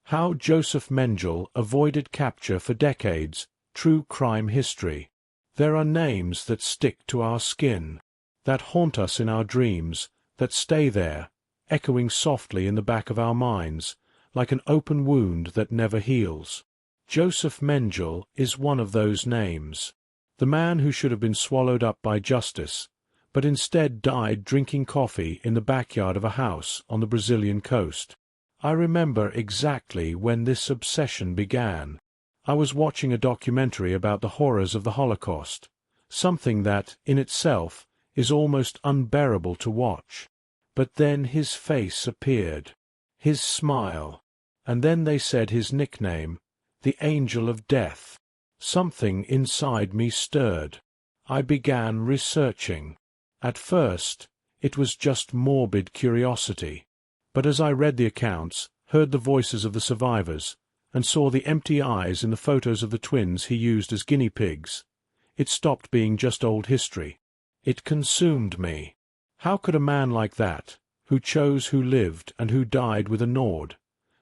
How Josef Mengele avoided capture for decades. True crime history. There are names that stick to our skin, that haunt us in our dreams, that stay there, echoing softly in the back of our minds, like an open wound that never heals. Josef Mengele is one of those names. The man who should have been swallowed up by justice, but instead died drinking coffee in the backyard of a house on the Brazilian coast. I remember exactly when this obsession began. I was watching a documentary about the horrors of the Holocaust, something that, in itself, is almost unbearable to watch. But then his face appeared, his smile, and then they said his nickname, the Angel of Death. Something inside me stirred. I began researching. At first, it was just morbid curiosity. But as I read the accounts, heard the voices of the survivors, and saw the empty eyes in the photos of the twins he used as guinea pigs, it stopped being just old history. It consumed me. How could a man like that, who chose who lived and who died with a nod,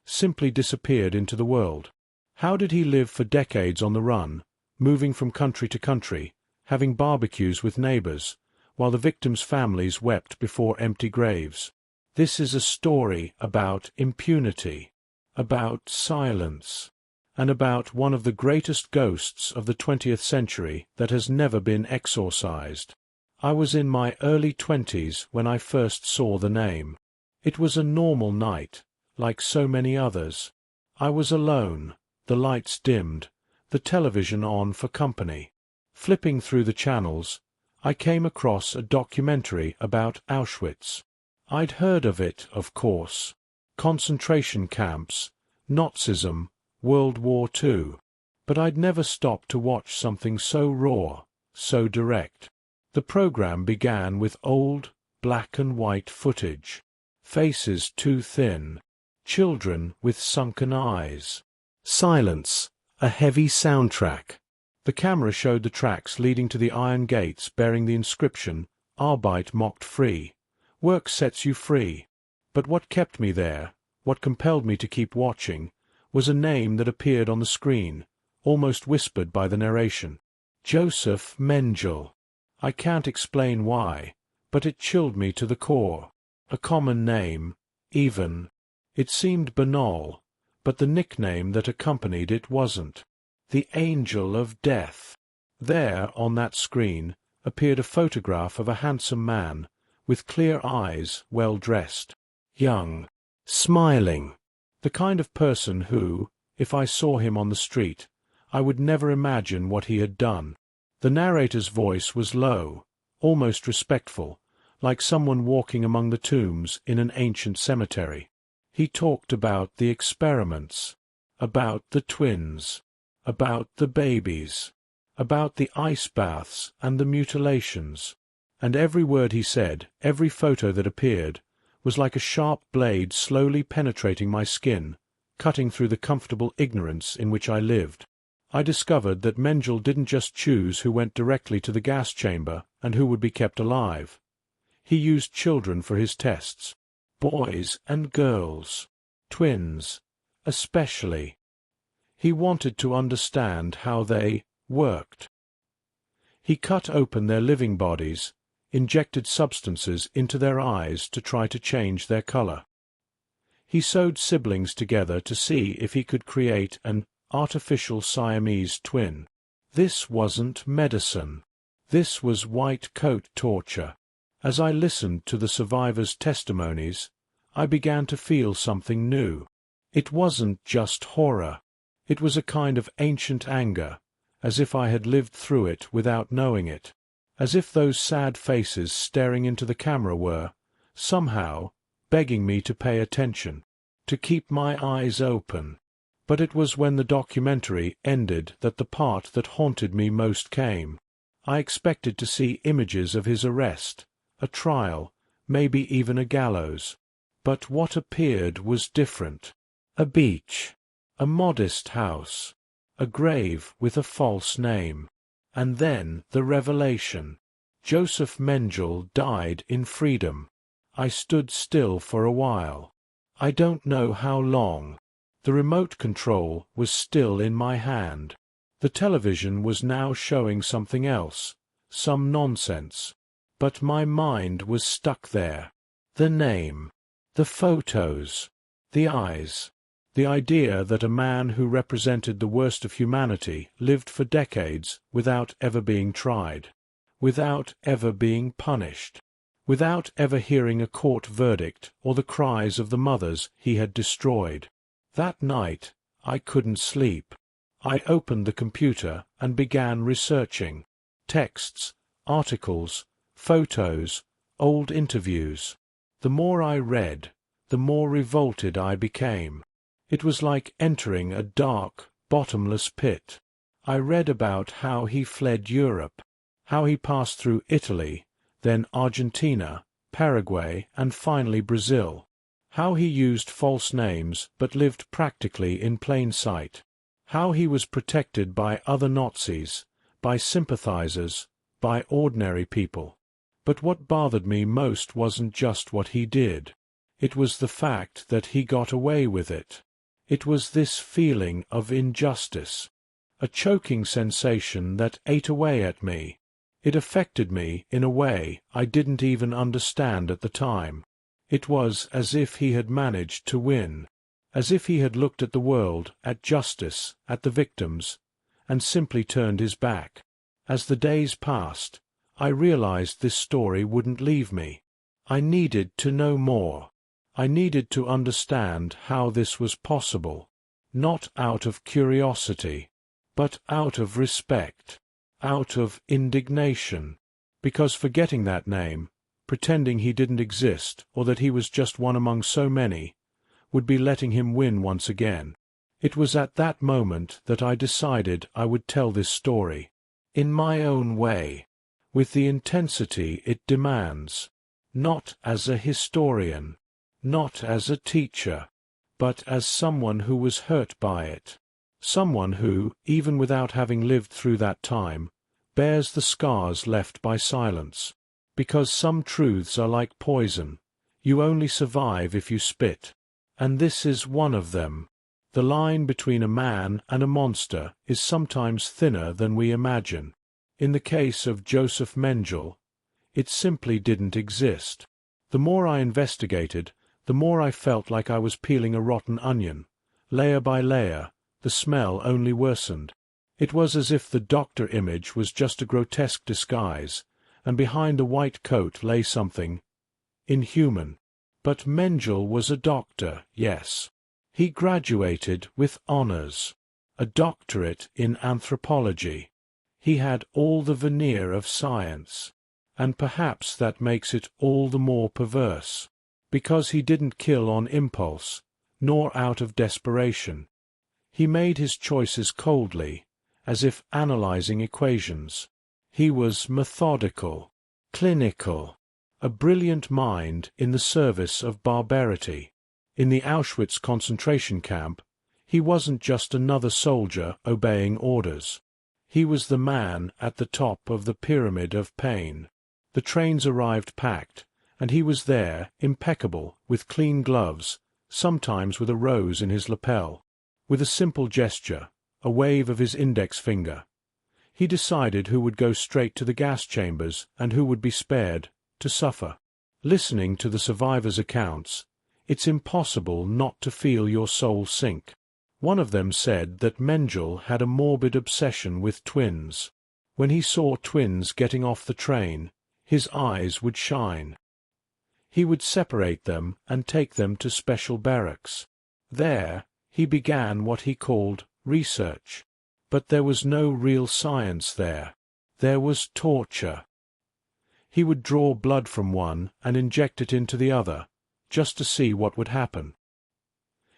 simply disappeared into the world? How did he live for decades on the run, moving from country to country, having barbecues with neighbors, while the victims' families wept before empty graves? This is a story about impunity, about silence, and about one of the greatest ghosts of the 20th century that has never been exorcised. I was in my early 20s when I first saw the name. It was a normal night, like so many others. I was alone, the lights dimmed, the television on for company. Flipping through the channels, I came across a documentary about Auschwitz. I'd heard of it, of course. Concentration camps, Nazism, World War II. But I'd never stopped to watch something so raw, so direct. The program began with old, black and white footage. Faces too thin. Children with sunken eyes. Silence. A heavy soundtrack. The camera showed the tracks leading to the iron gates bearing the inscription, Arbeit macht frei. Work sets you free. But what kept me there, what compelled me to keep watching, was a name that appeared on the screen, almost whispered by the narration. Josef Mengele. I can't explain why, but it chilled me to the core. A common name, even. It seemed banal, but the nickname that accompanied it wasn't. The Angel of Death. There, on that screen, appeared a photograph of a handsome man, with clear eyes, well dressed, young, smiling, the kind of person who, if I saw him on the street, I would never imagine what he had done. The narrator's voice was low, almost respectful, like someone walking among the tombs in an ancient cemetery. He talked about the experiments, about the twins, about the babies, about the ice baths and the mutilations. And every word he said, every photo that appeared, was like a sharp blade slowly penetrating my skin, cutting through the comfortable ignorance in which I lived. I discovered that Mengele didn't just choose who went directly to the gas chamber and who would be kept alive. He used children for his tests. Boys and girls. Twins, especially. He wanted to understand how they worked. He cut open their living bodies, injected substances into their eyes to try to change their color. He sewed siblings together to see if he could create an artificial Siamese twin. This wasn't medicine. This was white coat torture. As I listened to the survivors' testimonies, I began to feel something new. It wasn't just horror. It was a kind of ancient anger, as if I had lived through it without knowing it. As if those sad faces staring into the camera were, somehow, begging me to pay attention, to keep my eyes open. But it was when the documentary ended that the part that haunted me most came. I expected to see images of his arrest, a trial, maybe even a gallows. But what appeared was different. A beach, a modest house, a grave with a false name. And then the revelation. Josef Mengele died in freedom. I stood still for a while. I don't know how long. The remote control was still in my hand. The television was now showing something else, some nonsense. But my mind was stuck there. The name, the photos, the eyes, the idea that a man who represented the worst of humanity lived for decades without ever being tried, without ever being punished, without ever hearing a court verdict or the cries of the mothers he had destroyed. That night I couldn't sleep. I opened the computer and began researching. Texts, articles, photos, old interviews. The more I read, the more revolted I became. It was like entering a dark, bottomless pit. I read about how he fled Europe, how he passed through Italy, then Argentina, Paraguay, and finally Brazil. How he used false names but lived practically in plain sight. How he was protected by other Nazis, by sympathizers, by ordinary people. But what bothered me most wasn't just what he did. It was the fact that he got away with it. It was this feeling of injustice, a choking sensation that ate away at me. It affected me in a way I didn't even understand at the time. It was as if he had managed to win, as if he had looked at the world, at justice, at the victims, and simply turned his back. As the days passed, I realized this story wouldn't leave me. I needed to know more. I needed to understand how this was possible, not out of curiosity, but out of respect, out of indignation, because forgetting that name, pretending he didn't exist or that he was just one among so many, would be letting him win once again. It was at that moment that I decided I would tell this story, in my own way, with the intensity it demands, not as a historian, not as a teacher, but as someone who was hurt by it, someone who, even without having lived through that time, bears the scars left by silence. Because some truths are like poison. You only survive if you spit. And this is one of them. The line between a man and a monster is sometimes thinner than we imagine. In the case of Josef Mengele, it simply didn't exist. The more I investigated, the more I felt like I was peeling a rotten onion. Layer by layer, the smell only worsened. It was as if the doctor image was just a grotesque disguise, and behind the white coat lay something inhuman. But Mengele was a doctor, yes. He graduated with honors, a doctorate in anthropology. He had all the veneer of science, and perhaps that makes it all the more perverse, because he didn't kill on impulse, nor out of desperation. He made his choices coldly, as if analyzing equations. He was methodical, clinical, a brilliant mind in the service of barbarity. In the Auschwitz concentration camp, he wasn't just another soldier obeying orders. He was the man at the top of the pyramid of pain. The trains arrived packed, and he was there, impeccable, with clean gloves, sometimes with a rose in his lapel. With a simple gesture, a wave of his index finger, he decided who would go straight to the gas chambers and who would be spared to suffer. Listening to the survivors' accounts, it's impossible not to feel your soul sink. One of them said that Mengele had a morbid obsession with twins. When he saw twins getting off the train, his eyes would shine. He would separate them and take them to special barracks. There, he began what he called research. But there was no real science there. There was torture. He would draw blood from one and inject it into the other, just to see what would happen.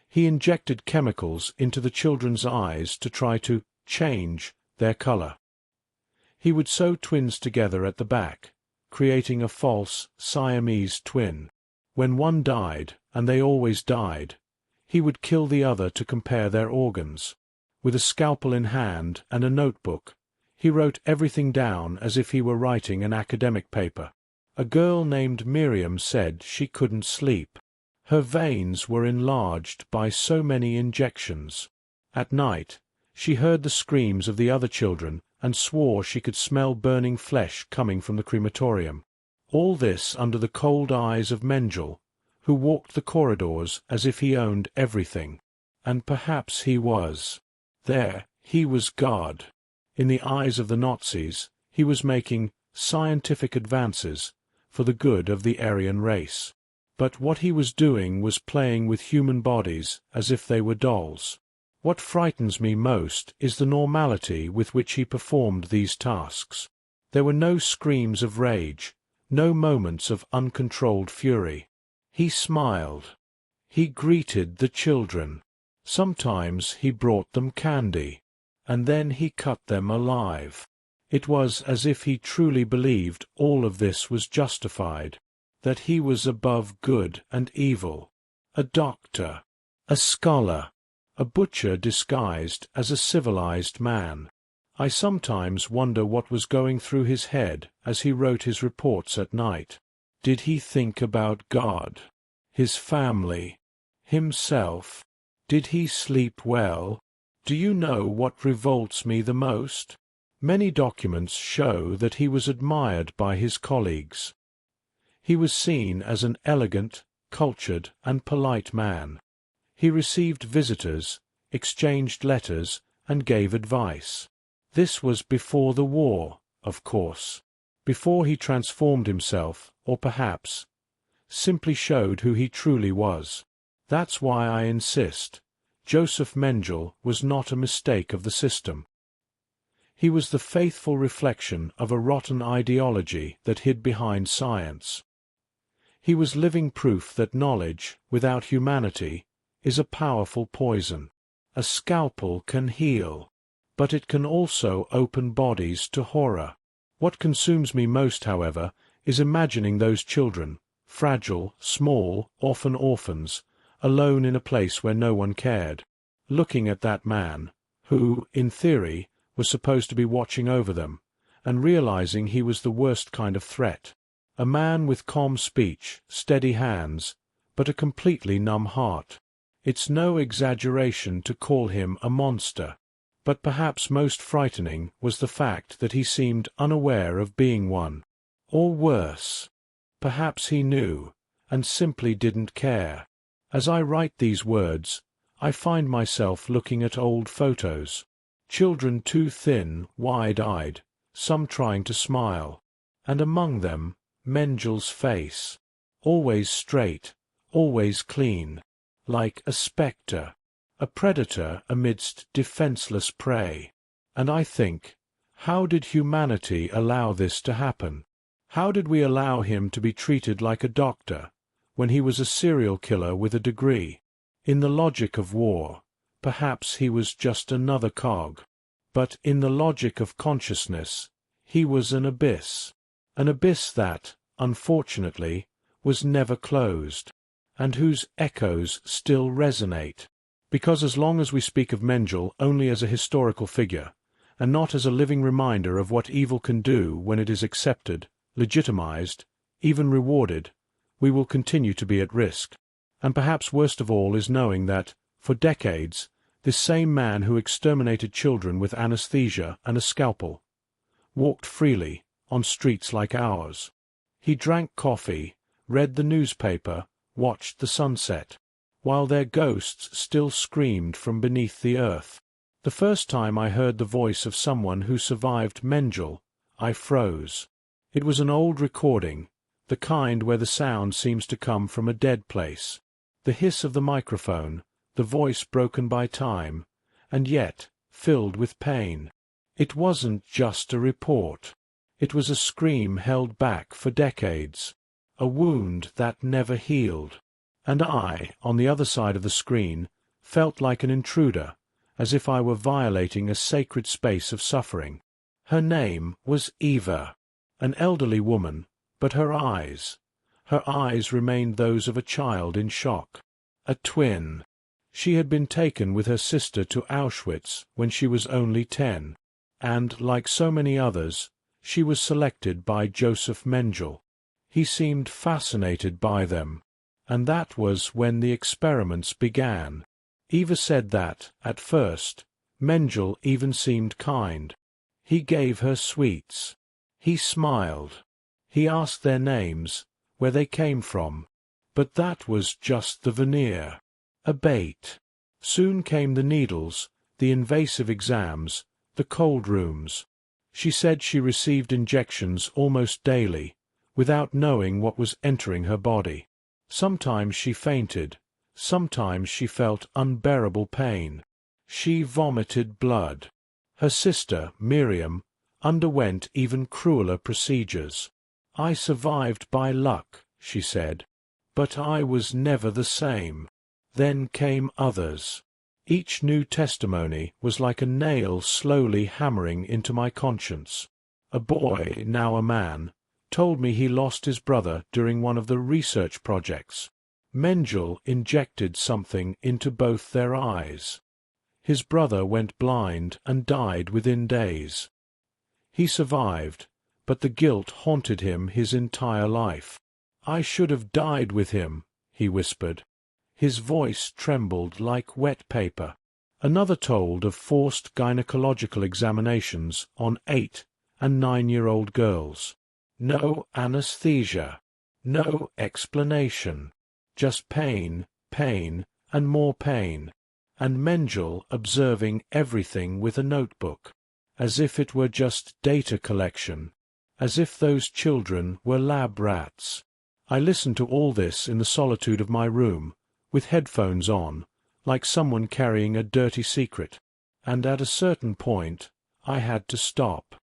He injected chemicals into the children's eyes to try to change their color. He would sew twins together at the back, creating a false Siamese twin. When one died, and they always died, he would kill the other to compare their organs. With a scalpel in hand and a notebook, he wrote everything down as if he were writing an academic paper. A girl named Miriam said she couldn't sleep. Her veins were enlarged by so many injections. At night, she heard the screams of the other children and swore she could smell burning flesh coming from the crematorium. All this under the cold eyes of Mengele, who walked the corridors as if he owned everything. And perhaps he was. There, he was God. In the eyes of the Nazis, he was making scientific advances for the good of the Aryan race. But what he was doing was playing with human bodies as if they were dolls. What frightens me most is the normality with which he performed these tasks. There were no screams of rage, no moments of uncontrolled fury. He smiled. He greeted the children. Sometimes he brought them candy, and then he cut them alive. It was as if he truly believed all of this was justified, that he was above good and evil, a doctor, a scholar, a butcher disguised as a civilized man. I sometimes wonder what was going through his head as he wrote his reports at night. Did he think about God, his family, himself? Did he sleep well? Do you know what revolts me the most? Many documents show that he was admired by his colleagues. He was seen as an elegant, cultured, and polite man. He received visitors, exchanged letters, and gave advice. This was before the war, of course, before he transformed himself, or perhaps simply showed who he truly was. That's why I insist, Josef Mengele was not a mistake of the system. He was the faithful reflection of a rotten ideology that hid behind science. He was living proof that knowledge, without humanity, is a powerful poison. A scalpel can heal, but it can also open bodies to horror. What consumes me most, however, is imagining those children, fragile, small, orphans, alone in a place where no one cared, looking at that man, who, in theory, was supposed to be watching over them, and realizing he was the worst kind of threat. A man with calm speech, steady hands, but a completely numb heart. It's no exaggeration to call him a monster. But perhaps most frightening was the fact that he seemed unaware of being one. Or worse, perhaps he knew, and simply didn't care. As I write these words, I find myself looking at old photos. Children too thin, wide-eyed, some trying to smile, and among them, Mengele's face, always straight, always clean, like a spectre, a predator amidst defenseless prey. And I think, how did humanity allow this to happen? How did we allow him to be treated like a doctor, when he was a serial killer with a degree? In the logic of war, perhaps he was just another cog. But in the logic of consciousness, he was an abyss that, unfortunately, was never closed, and whose echoes still resonate. Because as long as we speak of Mengele only as a historical figure, and not as a living reminder of what evil can do when it is accepted, legitimized, even rewarded, we will continue to be at risk. And perhaps worst of all is knowing that, for decades, this same man who exterminated children with anesthesia and a scalpel walked freely on streets like ours. He drank coffee, read the newspaper, watched the sunset, while their ghosts still screamed from beneath the earth. The first time I heard the voice of someone who survived Mengele, I froze. It was an old recording, the kind where the sound seems to come from a dead place, the hiss of the microphone, the voice broken by time, and yet filled with pain. It wasn't just a report. It was a scream held back for decades, a wound that never healed. And I, on the other side of the screen, felt like an intruder, as if I were violating a sacred space of suffering. Her name was Eva, an elderly woman, but her eyes remained those of a child in shock. A twin. She had been taken with her sister to Auschwitz when she was only 10, and, like so many others, she was selected by Josef Mengele. He seemed fascinated by them, And that was when the experiments began. Eva said that, at first, Mengele even seemed kind. He gave her sweets. He smiled. He asked their names, where they came from. But that was just the veneer. A bait. Soon came the needles, the invasive exams, the cold rooms. She said she received injections almost daily, without knowing what was entering her body. Sometimes she fainted. Sometimes she felt unbearable pain. She vomited blood. Her sister, Miriam, underwent even crueler procedures. "I survived by luck," she said. "But I was never the same." Then came others. Each new testimony was like a nail slowly hammering into my conscience. A boy, now a man, told me he lost his brother during one of the research projects. Mengele injected something into both their eyes. His brother went blind and died within days. He survived, but the guilt haunted him his entire life. "I should have died with him," he whispered. His voice trembled like wet paper. Another told of forced gynecological examinations on 8- and 9-year-old girls. No anesthesia, no explanation, just pain, pain, and more pain, and Mengele observing everything with a notebook, as if it were just data collection, as if those children were lab rats. I listened to all this in the solitude of my room, with headphones on, like someone carrying a dirty secret, and at a certain point I had to stop.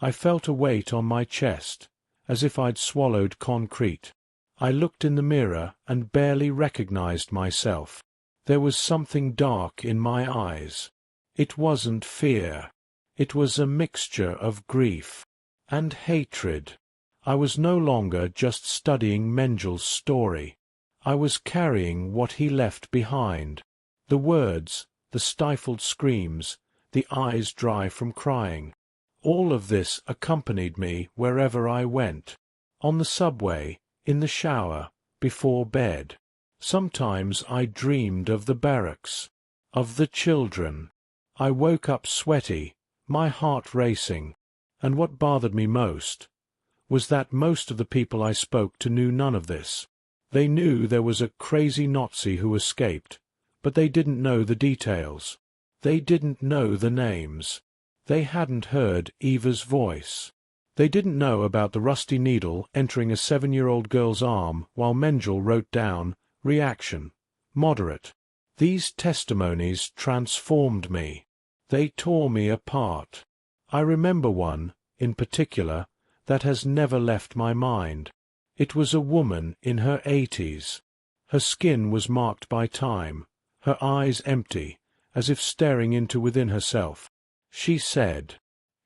I felt a weight on my chest, as if I'd swallowed concrete. I looked in the mirror and barely recognized myself. There was something dark in my eyes. It wasn't fear. It was a mixture of grief and hatred. I was no longer just studying Mengele's story. I was carrying what he left behind. The words, the stifled screams, the eyes dry from crying. All of this accompanied me wherever I went. On the subway, in the shower, before bed. Sometimes I dreamed of the barracks, of the children. I woke up sweaty, my heart racing, and what bothered me most was that most of the people I spoke to knew none of this. They knew there was a crazy Nazi who escaped, but they didn't know the details. They didn't know the names. They hadn't heard Eva's voice. They didn't know about the rusty needle entering a 7-year-old girl's arm while Mengele wrote down, "Reaction, moderate." These testimonies transformed me. They tore me apart. I remember one, in particular, that has never left my mind. It was a woman in her 80s. Her skin was marked by time, her eyes empty, as if staring into within herself. She said,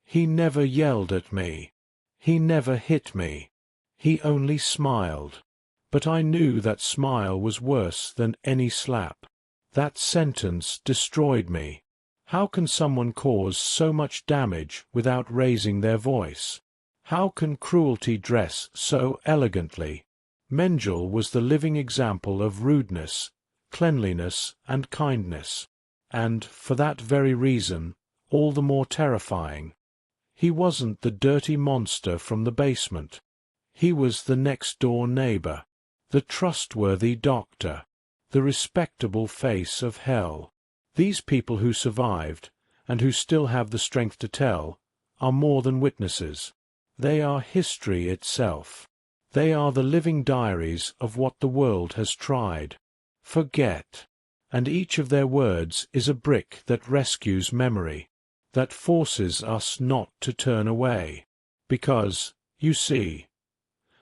"He never yelled at me. He never hit me. He only smiled." But I knew that smile was worse than any slap. That sentence destroyed me. How can someone cause so much damage without raising their voice? How can cruelty dress so elegantly? Mengele was the living example of rudeness, cleanliness, and kindness, and, for that very reason, all the more terrifying. He wasn't the dirty monster from the basement. He was the next-door neighbor, the trustworthy doctor, the respectable face of hell. These people who survived, and who still have the strength to tell, are more than witnesses. They are history itself. They are the living diaries of what the world has tried. Forget. And each of their words is a brick that rescues memory, that forces us not to turn away. Because, you see,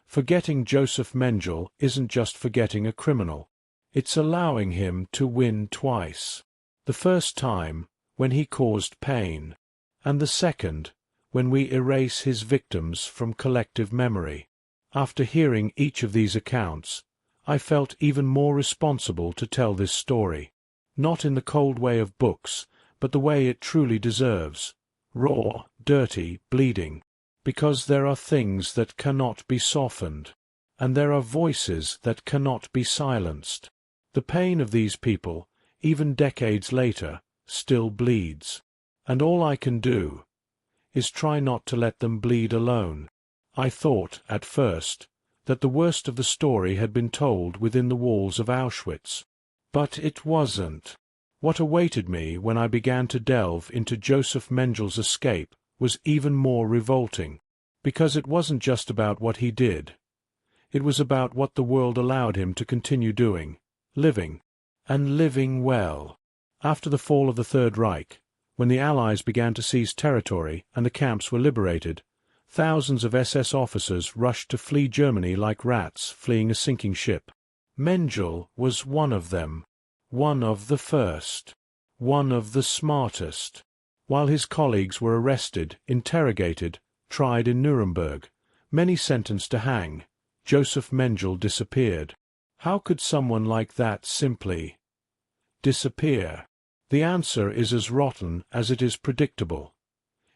forgetting Josef Mengele isn't just forgetting a criminal. It's allowing him to win twice. The first time, when he caused pain, and the second, when we erase his victims from collective memory. After hearing each of these accounts, I felt even more responsible to tell this story, not in the cold way of books, but the way it truly deserves, raw, dirty, bleeding, because there are things that cannot be softened. and there are voices that cannot be silenced. The pain of these people, even decades later, still bleeds. And all I can do is try not to let them bleed alone. I thought, at first, that the worst of the story had been told within the walls of Auschwitz. But it wasn't. What awaited me when I began to delve into Josef Mengele's escape was even more revolting, because it wasn't just about what he did. It was about what the world allowed him to continue doing, living, and living well. After the fall of the Third Reich, when the Allies began to seize territory and the camps were liberated, thousands of SS officers rushed to flee Germany like rats fleeing a sinking ship. Mengele was one of them, one of the first, one of the smartest. While his colleagues were arrested, interrogated, tried in Nuremberg, many sentenced to hang, Josef Mengele disappeared. How could someone like that simply disappear? The answer is as rotten as it is predictable.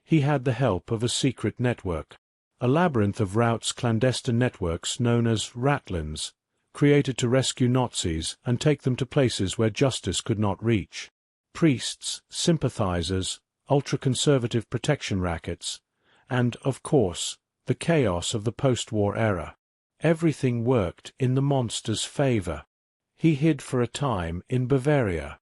He had the help of a secret network, a labyrinth of routes, clandestine networks known as ratlins, created to rescue Nazis and take them to places where justice could not reach. Priests, sympathizers, ultra-conservative protection rackets, and, of course, the chaos of the post-war era. Everything worked in the monster's favor. He hid for a time in Bavaria.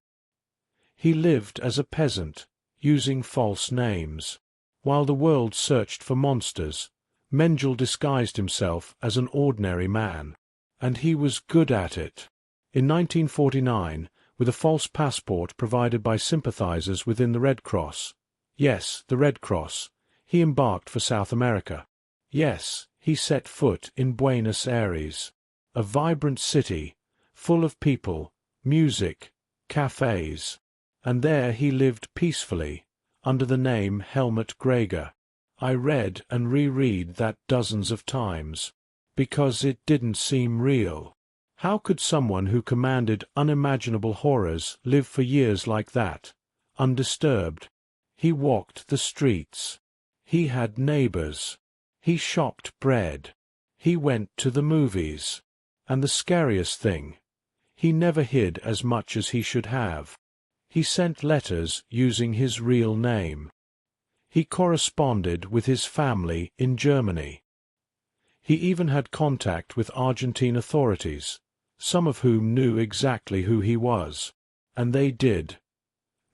He lived as a peasant, using false names. While the world searched for monsters, Mengele disguised himself as an ordinary man. And he was good at it. In 1949, with a false passport provided by sympathizers within the Red Cross, yes, the Red Cross, he embarked for South America. Yes, he set foot in Buenos Aires, a vibrant city, full of people, music, cafes. And there he lived peacefully, under the name Helmut Greger. I read and reread that dozens of times, because it didn't seem real. How could someone who commanded unimaginable horrors live for years like that, undisturbed? He walked the streets. He had neighbors. He shopped bread. He went to the movies. And the scariest thing, he never hid as much as he should have. He sent letters using his real name. He corresponded with his family in Germany. He even had contact with Argentine authorities, some of whom knew exactly who he was. And they did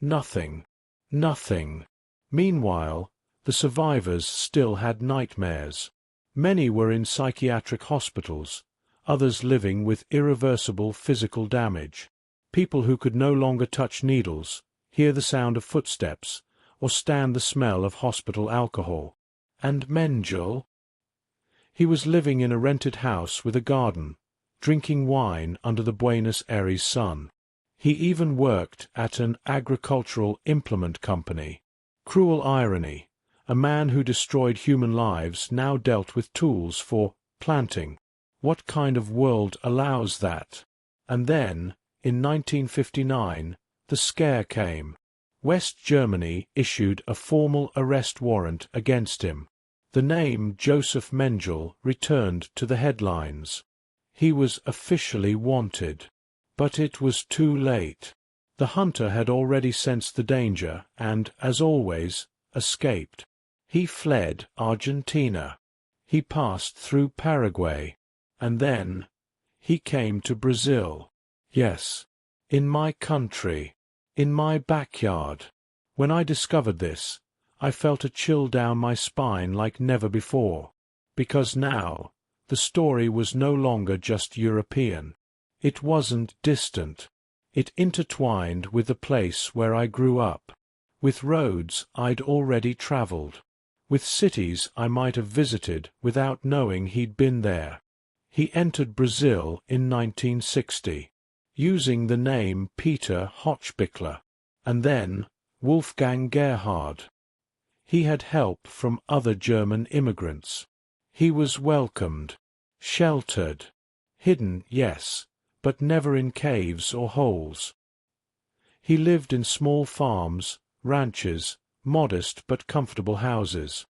nothing. Nothing. Meanwhile, the survivors still had nightmares. Many were in psychiatric hospitals, others living with irreversible physical damage. People who could no longer touch needles, hear the sound of footsteps, or stand the smell of hospital alcohol. And Mengele? He was living in a rented house with a garden, drinking wine under the Buenos Aires sun. He even worked at an agricultural implement company. Cruel irony, a man who destroyed human lives now dealt with tools for planting. What kind of world allows that? And then, in 1959, the scare came. West Germany issued a formal arrest warrant against him. The name Josef Mengele returned to the headlines. He was officially wanted. But it was too late. The hunter had already sensed the danger and, as always, escaped. He fled Argentina. He passed through Paraguay. And then he came to Brazil. Yes, in my country, in my backyard. When I discovered this, I felt a chill down my spine like never before, because now the story was no longer just European. It wasn't distant. It intertwined with the place where I grew up, with roads I'd already traveled, with cities I might have visited without knowing he'd been there. He entered Brazil in 1960. Using the name Peter Hochbichler, and then Wolfgang Gerhard. He had help from other German immigrants. He was welcomed, sheltered, hidden, yes, but never in caves or holes. He lived in small farms, ranches, modest but comfortable houses.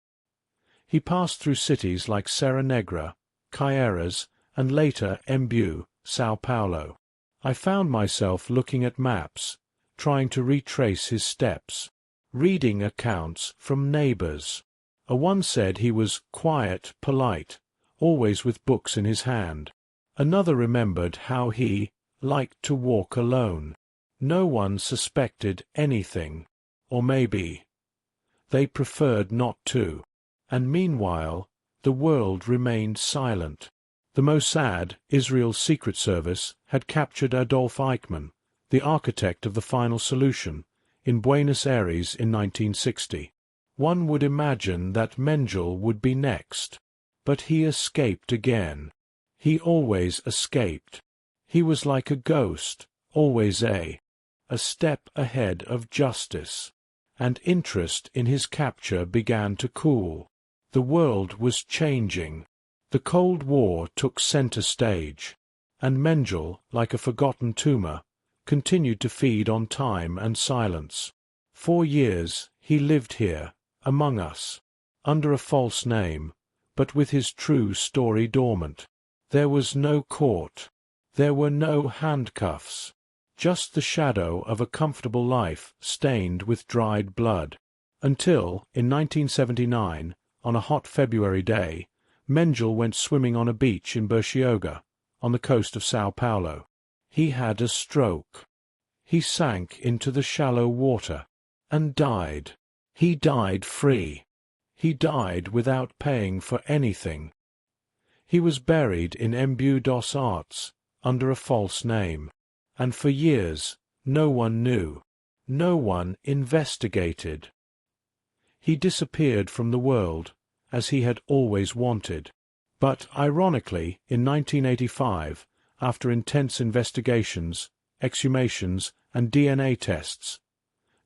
He passed through cities like Serra Negra, Caieiras, and later Embu, São Paulo. I found myself looking at maps, trying to retrace his steps, reading accounts from neighbors. One said he was quiet, polite, always with books in his hand. Another remembered how he liked to walk alone. No one suspected anything, or maybe they preferred not to. And meanwhile, the world remained silent. The Mossad, Israel's secret service, had captured Adolf Eichmann, the architect of the final solution, in Buenos Aires in 1960. One would imagine that Mengele would be next. But he escaped again. He always escaped. He was like a ghost, always a step ahead of justice. And interest in his capture began to cool. The world was changing. The Cold War took center stage. And Mengele, like a forgotten tumor, continued to feed on time and silence. 4 years he lived here, among us, under a false name, but with his true story dormant. There was no court. There were no handcuffs. Just the shadow of a comfortable life stained with dried blood. Until, in 1979, on a hot February day, Mengele went swimming on a beach in Bertioga, on the coast of São Paulo. He had a stroke. He sank into the shallow water, and died. He died free. He died without paying for anything. He was buried in Embu dos Artes, under a false name. And for years, no one knew. No one investigated. He disappeared from the world, as he had always wanted. But, ironically, in 1985, after intense investigations, exhumations, and DNA tests,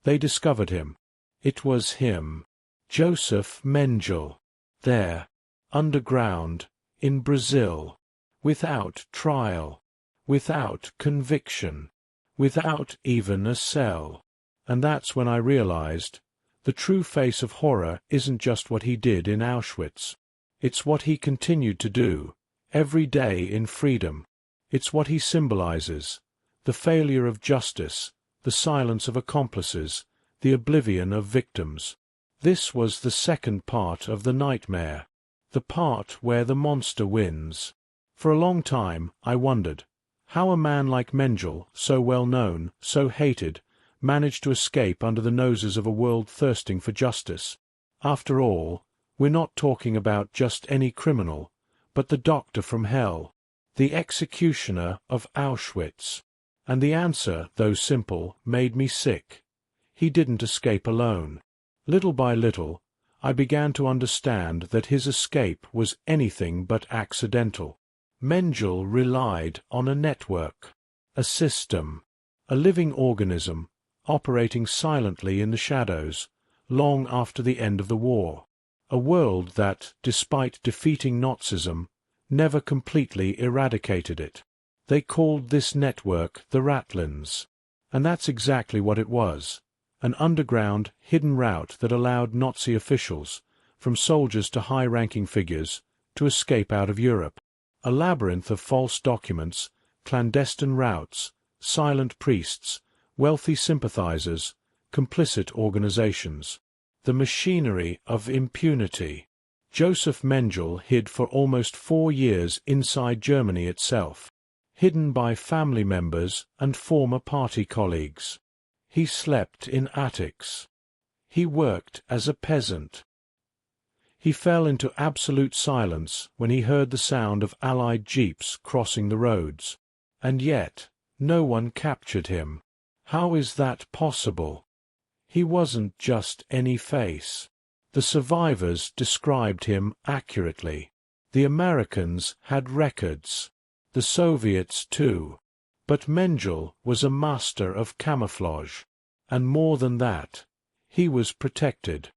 they discovered him. It was him, Josef Mengele, there, underground, in Brazil, without trial, without conviction, without even a cell. And that's when I realized, the true face of horror isn't just what he did in Auschwitz. It's what he continued to do, every day in freedom. It's what he symbolizes, the failure of justice, the silence of accomplices, the oblivion of victims. This was the second part of the nightmare, the part where the monster wins. For a long time, I wondered, how a man like Mengele, so well known, so hated, managed to escape under the noses of a world thirsting for justice. After all, we're not talking about just any criminal, but the doctor from hell, the executioner of Auschwitz. And the answer, though simple, made me sick. He didn't escape alone. Little by little, I began to understand that his escape was anything but accidental. Mengele relied on a network, a system, a living organism, operating silently in the shadows, long after the end of the war. A world that, despite defeating Nazism, never completely eradicated it. They called this network the Ratlins. And that's exactly what it was. An underground, hidden route that allowed Nazi officials, from soldiers to high-ranking figures, to escape out of Europe. A labyrinth of false documents, clandestine routes, silent priests, wealthy sympathizers, complicit organizations. The machinery of impunity. Josef Mengele hid for almost 4 years inside Germany itself, hidden by family members and former party colleagues. He slept in attics. He worked as a peasant. He fell into absolute silence when he heard the sound of Allied jeeps crossing the roads. And yet, no one captured him. How is that possible? He wasn't just any face. The survivors described him accurately. The Americans had records. The Soviets too. But Mengele was a master of camouflage. And more than that, he was protected.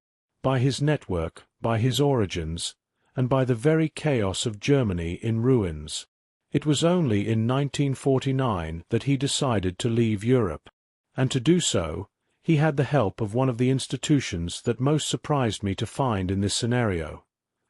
By his network, by his origins, and by the very chaos of Germany in ruins. It was only in 1949 that he decided to leave Europe. And to do so, he had the help of one of the institutions that most surprised me to find in this scenario,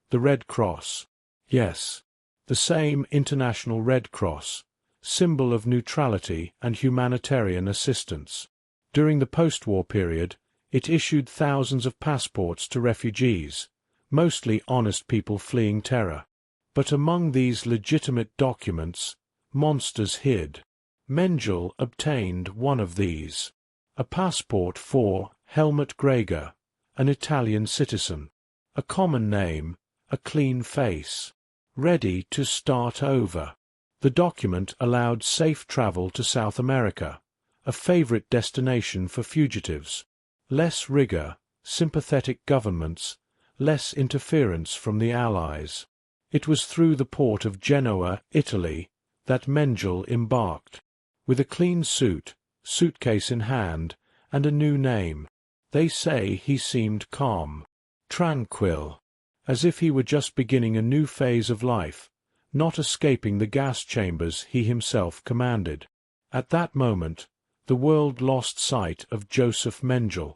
the Red Cross. Yes, the same International Red Cross, symbol of neutrality and humanitarian assistance. During the post-war period, it issued thousands of passports to refugees, mostly honest people fleeing terror. But among these legitimate documents, monsters hid. Mengele obtained one of these. A passport for Helmut Greger, an Italian citizen. A common name, a clean face. Ready to start over. The document allowed safe travel to South America, a favorite destination for fugitives. Less rigor, sympathetic governments, less interference from the Allies. It was through the port of Genoa, Italy, that Mengele embarked. With a clean suit, suitcase in hand, and a new name. They say he seemed calm, tranquil, as if he were just beginning a new phase of life, not escaping the gas chambers he himself commanded. At that moment, the world lost sight of Josef Mengele.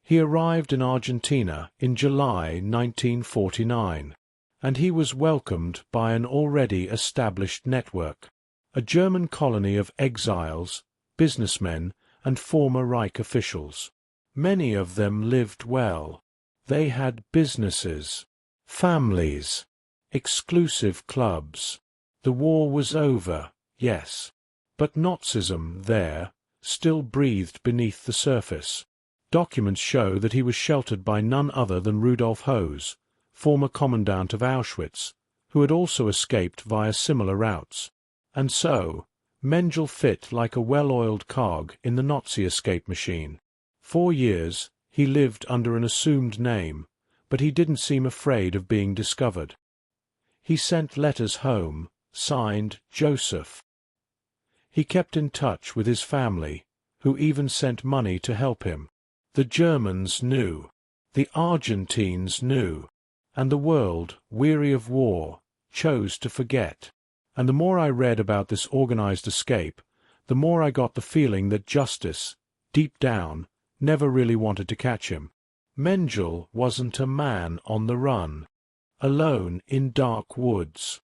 He arrived in Argentina in July 1949, and he was welcomed by an already established network. A German colony of exiles, businessmen, and former Reich officials. Many of them lived well. They had businesses, families, exclusive clubs. The war was over, yes, but Nazism there still breathed beneath the surface. Documents show that he was sheltered by none other than Rudolf Höss, former commandant of Auschwitz, who had also escaped via similar routes. And so, Mengele fit like a well-oiled cog in the Nazi escape machine. 4 years, he lived under an assumed name, but he didn't seem afraid of being discovered. He sent letters home, signed Joseph. He kept in touch with his family, who even sent money to help him. The Germans knew, the Argentines knew, and the world, weary of war, chose to forget. And the more I read about this organized escape, the more I got the feeling that justice, deep down, never really wanted to catch him. Mengele wasn't a man on the run, alone in dark woods.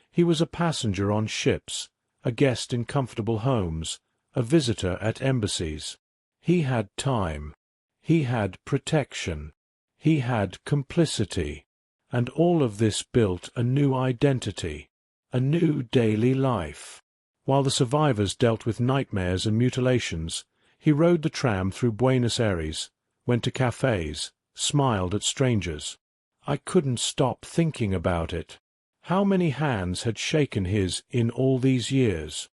He was a passenger on ships, a guest in comfortable homes, a visitor at embassies. He had time. He had protection. He had complicity. And all of this built a new identity. A new daily life. While the survivors dealt with nightmares and mutilations, he rode the tram through Buenos Aires, went to cafes, smiled at strangers. I couldn't stop thinking about it. How many hands had shaken his in all these years?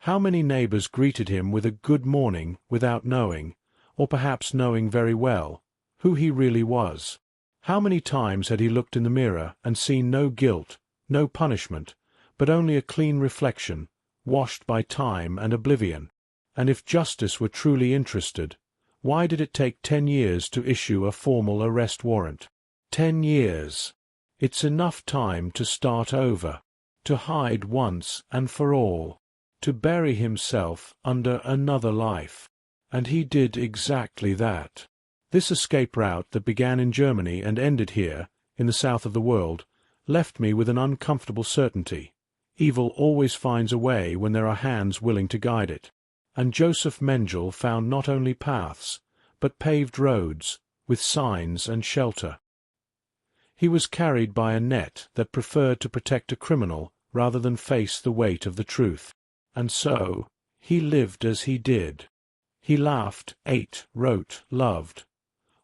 How many neighbors greeted him with a good morning without knowing, or perhaps knowing very well, who he really was? How many times had he looked in the mirror and seen no guilt, no punishment, but only a clean reflection, washed by time and oblivion? And if justice were truly interested, why did it take 10 years to issue a formal arrest warrant? 10 years. It's enough time to start over, to hide once and for all, to bury himself under another life. And he did exactly that. This escape route that began in Germany and ended here, in the south of the world, left me with an uncomfortable certainty. Evil always finds a way when there are hands willing to guide it. And Josef Mengele found not only paths, but paved roads, with signs and shelter. He was carried by a net that preferred to protect a criminal rather than face the weight of the truth. And so, he lived as he did. He laughed, ate, wrote, loved,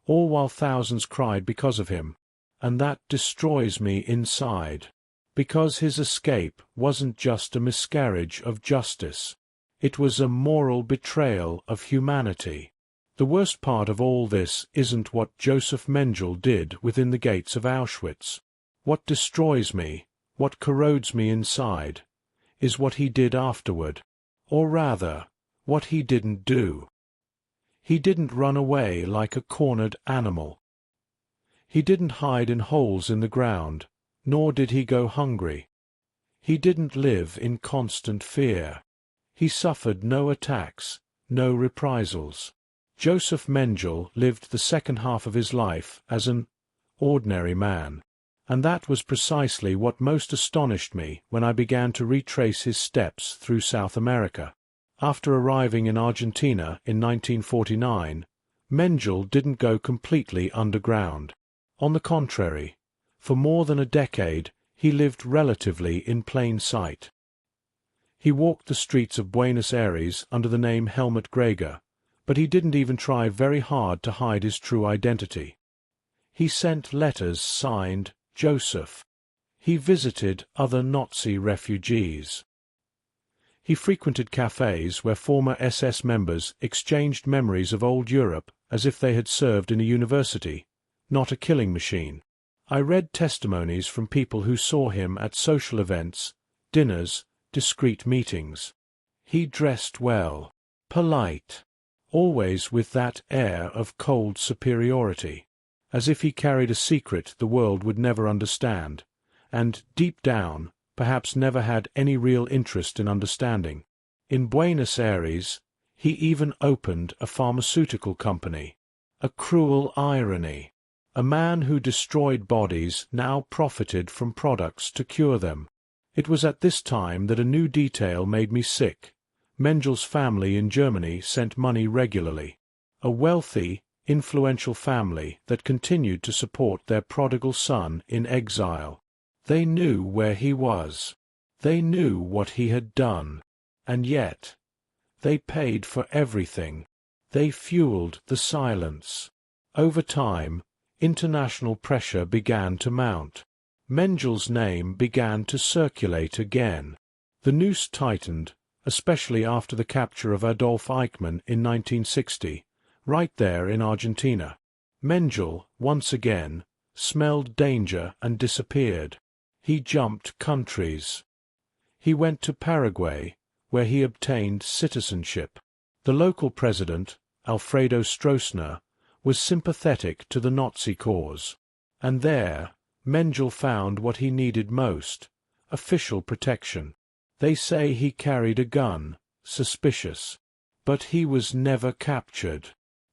all while thousands cried because of him. And that destroys me inside. Because his escape wasn't just a miscarriage of justice. It was a moral betrayal of humanity. The worst part of all this isn't what Josef Mengele did within the gates of Auschwitz. What destroys me, what corrodes me inside, is what he did afterward. Or rather, what he didn't do. He didn't run away like a cornered animal. He didn't hide in holes in the ground, nor did he go hungry. He didn't live in constant fear. He suffered no attacks, no reprisals. Josef Mengele lived the second half of his life as an ordinary man, And that was precisely what most astonished me when I began to retrace his steps through South America. After arriving in Argentina in 1949, Mengele didn't go completely underground. On the contrary, for more than a decade he lived relatively in plain sight. He walked the streets of Buenos Aires under the name Helmut Greger, but he didn't even try very hard to hide his true identity. He sent letters signed Josef. He visited other Nazi refugees. He frequented cafes where former SS members exchanged memories of old Europe as if they had served in a university, not a killing machine. I read testimonies from people who saw him at social events, dinners, discreet meetings. He dressed well, polite, always with that air of cold superiority, as if he carried a secret the world would never understand, and, deep down, perhaps never had any real interest in understanding. In Buenos Aires, he even opened a pharmaceutical company. A cruel irony. A man who destroyed bodies now profited from products to cure them. It was at this time that a new detail made me sick. Mengele's family in Germany sent money regularly. A wealthy, influential family that continued to support their prodigal son in exile. They knew where he was. They knew what he had done. And yet, they paid for everything. They fueled the silence. Over time, international pressure began to mount. Mengele's name began to circulate again. The noose tightened, especially after the capture of Adolf Eichmann in 1960, right there in Argentina. Mengele, once again, smelled danger and disappeared. He jumped countries. He went to Paraguay, where he obtained citizenship. The local president, Alfredo Stroessner, was sympathetic to the Nazi cause. And there, Mengele found what he needed most: official protection. They say he carried a gun, suspicious. But he was never captured.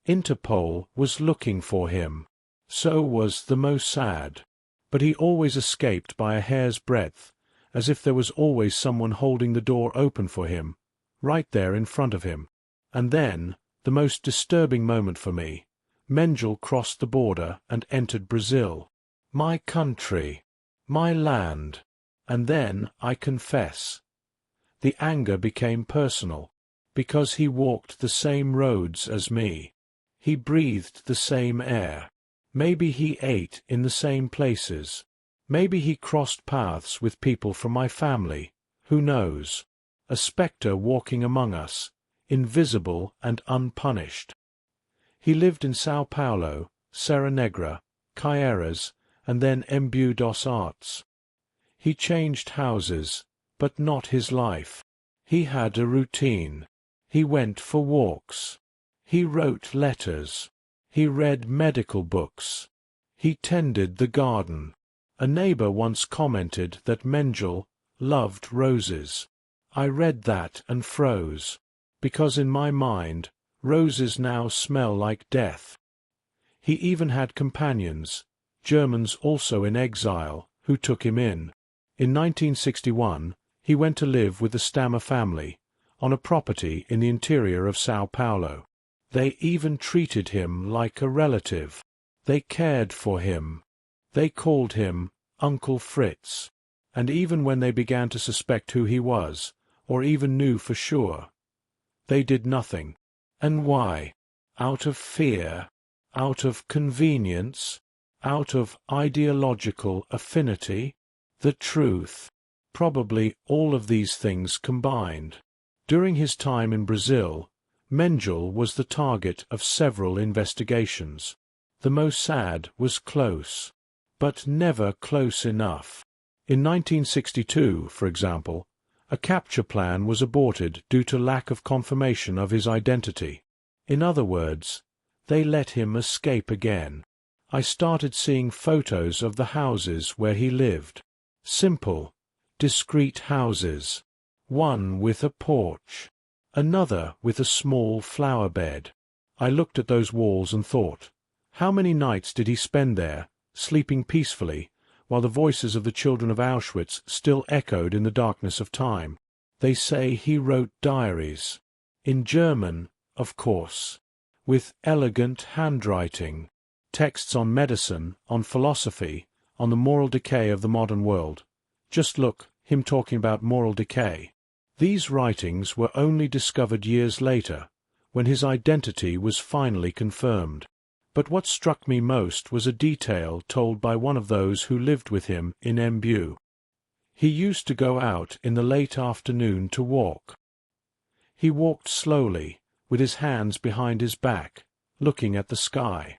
Interpol was looking for him. So was the Mossad. But he always escaped by a hair's breadth, as if there was always someone holding the door open for him, right there in front of him. And then, the most disturbing moment for me, Mengele crossed the border and entered Brazil. My country. My land. And then, I confess, the anger became personal, because he walked the same roads as me. He breathed the same air. Maybe he ate in the same places. Maybe he crossed paths with people from my family. Who knows? A spectre walking among us, invisible and unpunished. He lived in São Paulo, Serra Negra, Caieiras, and then Embu dos Artes. He changed houses, but not his life. He had a routine. He went for walks. He wrote letters. He read medical books. He tended the garden. A neighbor once commented that Mengele loved roses. I read that and froze, because in my mind, roses now smell like death. He even had companions, Germans also in exile, who took him in. In 1961, he went to live with the Stammer family, on a property in the interior of São Paulo. They even treated him like a relative. They cared for him. They called him Uncle Fritz. And even when they began to suspect who he was, or even knew for sure, they did nothing. And why? Out of fear? Out of convenience? Out of ideological affinity? The truth. Probably all of these things combined. During his time in Brazil, Mengele was the target of several investigations. The Mossad was close, but never close enough. In 1962, for example, a capture plan was aborted due to lack of confirmation of his identity. In other words, they let him escape again. I started seeing photos of the houses where he lived. Simple, discreet houses. One with a porch. Another with a small flower bed. I looked at those walls and thought, how many nights did he spend there, sleeping peacefully, while the voices of the children of Auschwitz still echoed in the darkness of time. They say he wrote diaries. In German, of course. With elegant handwriting. Texts on medicine, on philosophy, on the moral decay of the modern world. Just look, him talking about moral decay. These writings were only discovered years later, when his identity was finally confirmed. But what struck me most was a detail told by one of those who lived with him in Embu. He used to go out in the late afternoon to walk. He walked slowly, with his hands behind his back, looking at the sky.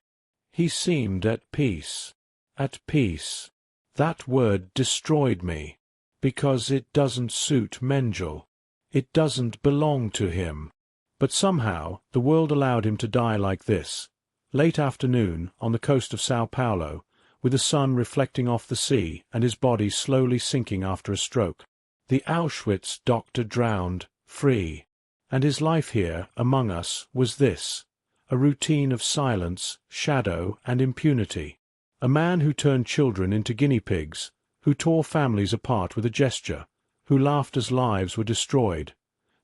He seemed at peace. At peace. That word destroyed me, because it doesn't suit Mengele. It doesn't belong to him. But somehow the world allowed him to die like this, late afternoon on the coast of Sao Paulo, with the sun reflecting off the sea and his body slowly sinking after a stroke. The Auschwitz doctor drowned, free. And his life here, among us, was this, a routine of silence, shadow, and impunity. A man who turned children into guinea pigs, who tore families apart with a gesture, who laughed as lives were destroyed,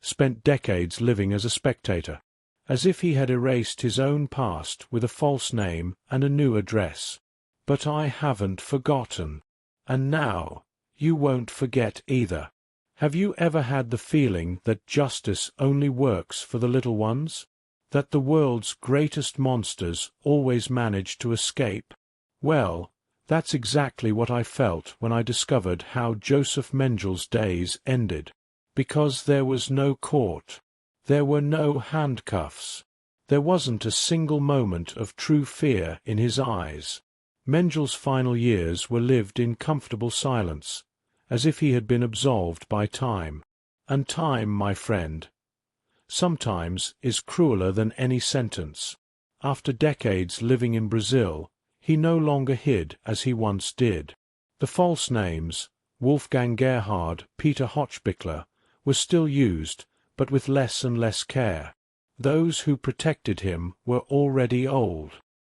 spent decades living as a spectator, as if he had erased his own past with a false name and a new address. But I haven't forgotten. And now, you won't forget either. Have you ever had the feeling that justice only works for the little ones? That the world's greatest monsters always manage to escape? Well, that's exactly what I felt when I discovered how Josef Mengele's days ended. Because there was no court. There were no handcuffs. There wasn't a single moment of true fear in his eyes. Mengele's final years were lived in comfortable silence, as if he had been absolved by time. And time, my friend, sometimes is crueler than any sentence. After decades living in Brazil, he no longer hid as he once did. The false names, Wolfgang Gerhard, Peter Hochbichler, were still used, but with less and less care. Those who protected him were already old.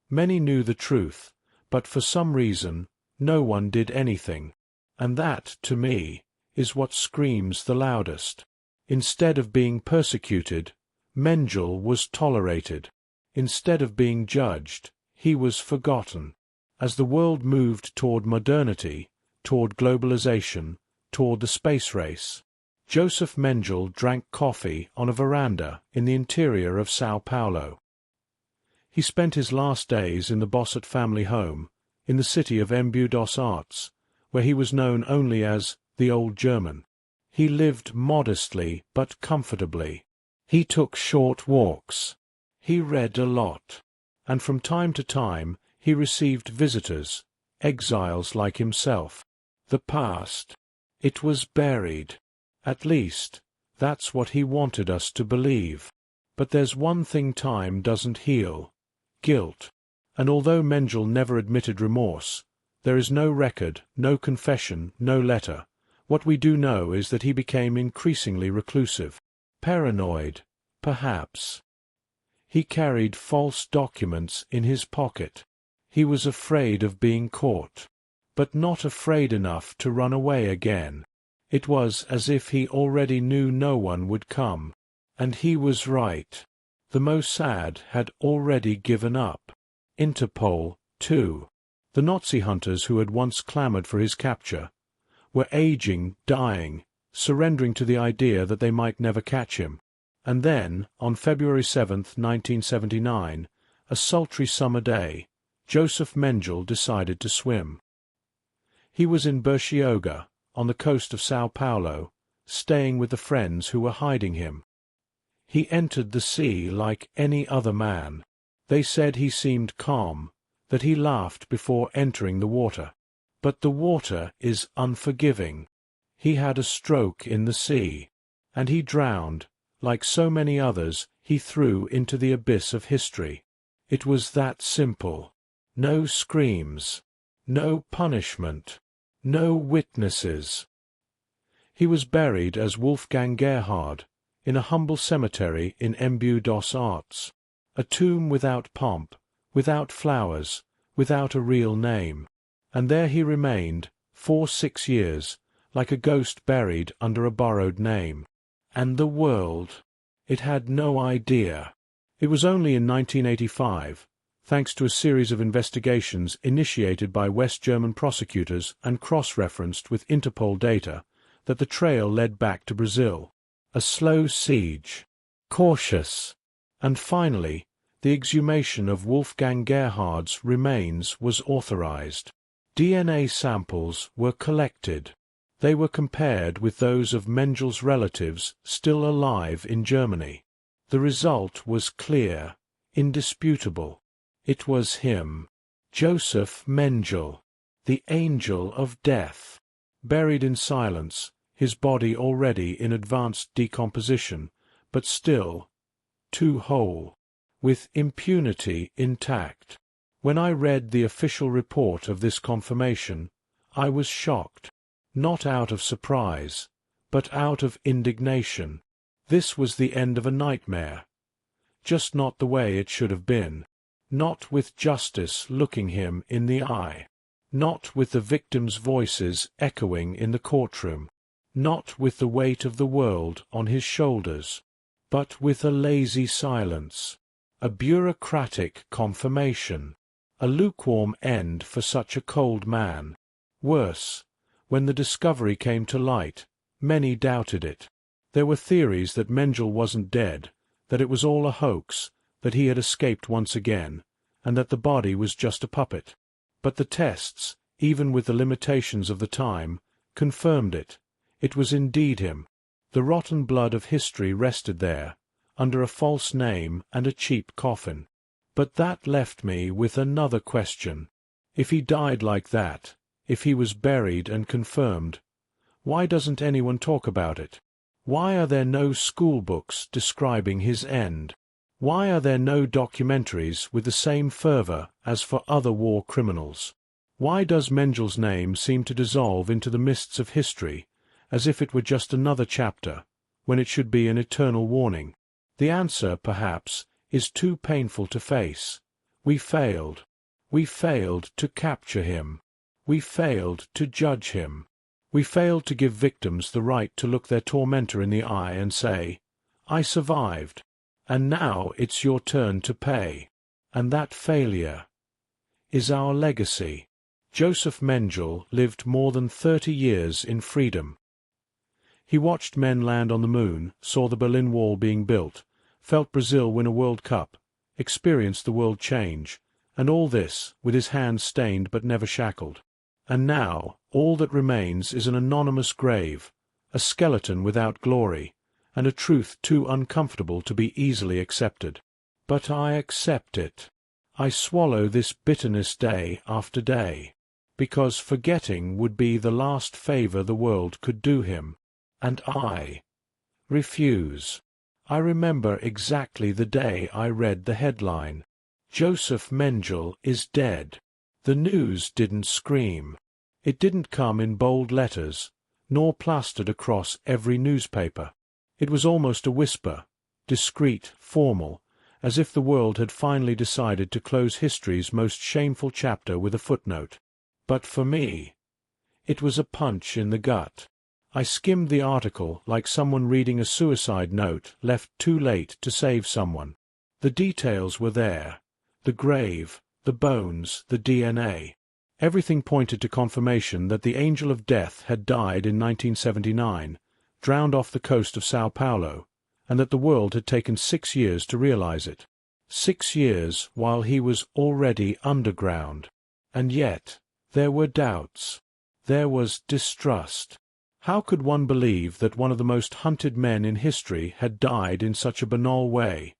Many knew the truth, but for some reason no one did anything. And that, to me, is what screams the loudest. Instead of being persecuted, Mengele was tolerated. Instead of being judged, he was forgotten. As the world moved toward modernity, toward globalization, toward the space race, Josef Mengele drank coffee on a veranda in the interior of Sao Paulo. He spent his last days in the Bossert family home, in the city of Embu dos Artes, where he was known only as the Old German. He lived modestly but comfortably. He took short walks. He read a lot. And from time to time he received visitors, exiles like himself. The past. It was buried. At least, that's what he wanted us to believe. But there's one thing time doesn't heal. Guilt. And although Mengele never admitted remorse, there is no record, no confession, no letter. What we do know is that he became increasingly reclusive. Paranoid, perhaps. He carried false documents in his pocket. He was afraid of being caught, but not afraid enough to run away again. It was as if he already knew no one would come. And he was right. The Mossad had already given up. Interpol, too. The Nazi hunters who had once clamored for his capture were aging, dying, surrendering to the idea that they might never catch him. And then, on February 7th, 1979, a sultry summer day, Josef Mengele decided to swim. He was in Bertioga, on the coast of Sao Paulo, staying with the friends who were hiding him. He entered the sea like any other man. They said he seemed calm, that he laughed before entering the water. But the water is unforgiving. He had a stroke in the sea, and he drowned. Like so many others, he threw into the abyss of history. It was that simple. No screams. No punishment. No witnesses. He was buried as Wolfgang Gerhard, in a humble cemetery in Embu dos Artes, a tomb without pomp, without flowers, without a real name. And there he remained, for 6 years, like a ghost buried under a borrowed name. And the world, it had no idea. It was only in 1985, thanks to a series of investigations initiated by West German prosecutors and cross-referenced with Interpol data, that the trail led back to Brazil. A slow siege, cautious, and finally, the exhumation of Wolfgang Gerhard's remains was authorized. DNA samples were collected. They were compared with those of Mengel's relatives still alive in Germany. The result was clear, indisputable. It was him, Josef Mengele, the angel of death. Buried in silence, his body already in advanced decomposition, but still too whole, with impunity intact. When I read the official report of this confirmation, I was shocked, not out of surprise, but out of indignation. This was the end of a nightmare. Just not the way it should have been. Not with justice looking him in the eye. Not with the victims' voices echoing in the courtroom. Not with the weight of the world on his shoulders. But with a lazy silence. A bureaucratic confirmation. A lukewarm end for such a cold man. Worse, when the discovery came to light, many doubted it. There were theories that Mengele wasn't dead, that it was all a hoax, that he had escaped once again, and that the body was just a puppet. But the tests, even with the limitations of the time, confirmed it. It was indeed him. The rotten blood of history rested there, under a false name and a cheap coffin. But that left me with another question. If he died like that, if he was buried and confirmed, why doesn't anyone talk about it? Why are there no school books describing his end? Why are there no documentaries with the same fervor as for other war criminals? Why does Mengele's name seem to dissolve into the mists of history, as if it were just another chapter, when it should be an eternal warning? The answer, perhaps, is too painful to face. We failed. We failed to capture him. We failed to judge him. We failed to give victims the right to look their tormentor in the eye and say, "I survived, and now it's your turn to pay." And that failure is our legacy. Josef Mengele lived more than 30 years in freedom. He watched men land on the moon, saw the Berlin Wall being built, felt Brazil win a World Cup, experienced the world change, and all this with his hands stained but never shackled. And now all that remains is an anonymous grave, a skeleton without glory, and a truth too uncomfortable to be easily accepted. But I accept it. I swallow this bitterness day after day, because forgetting would be the last favor the world could do him, and I refuse. I remember exactly the day I read the headline, "Josef Mengele is dead." The news didn't scream. It didn't come in bold letters, nor plastered across every newspaper. It was almost a whisper, discreet, formal, as if the world had finally decided to close history's most shameful chapter with a footnote. But for me, it was a punch in the gut. I skimmed the article like someone reading a suicide note left too late to save someone. The details were there. The grave, the bones, the DNA. Everything pointed to confirmation that the angel of death had died in 1979, drowned off the coast of Sao Paulo, and that the world had taken 6 years to realize it. 6 years while he was already underground. And yet, there were doubts. There was distrust. How could one believe that one of the most hunted men in history had died in such a banal way?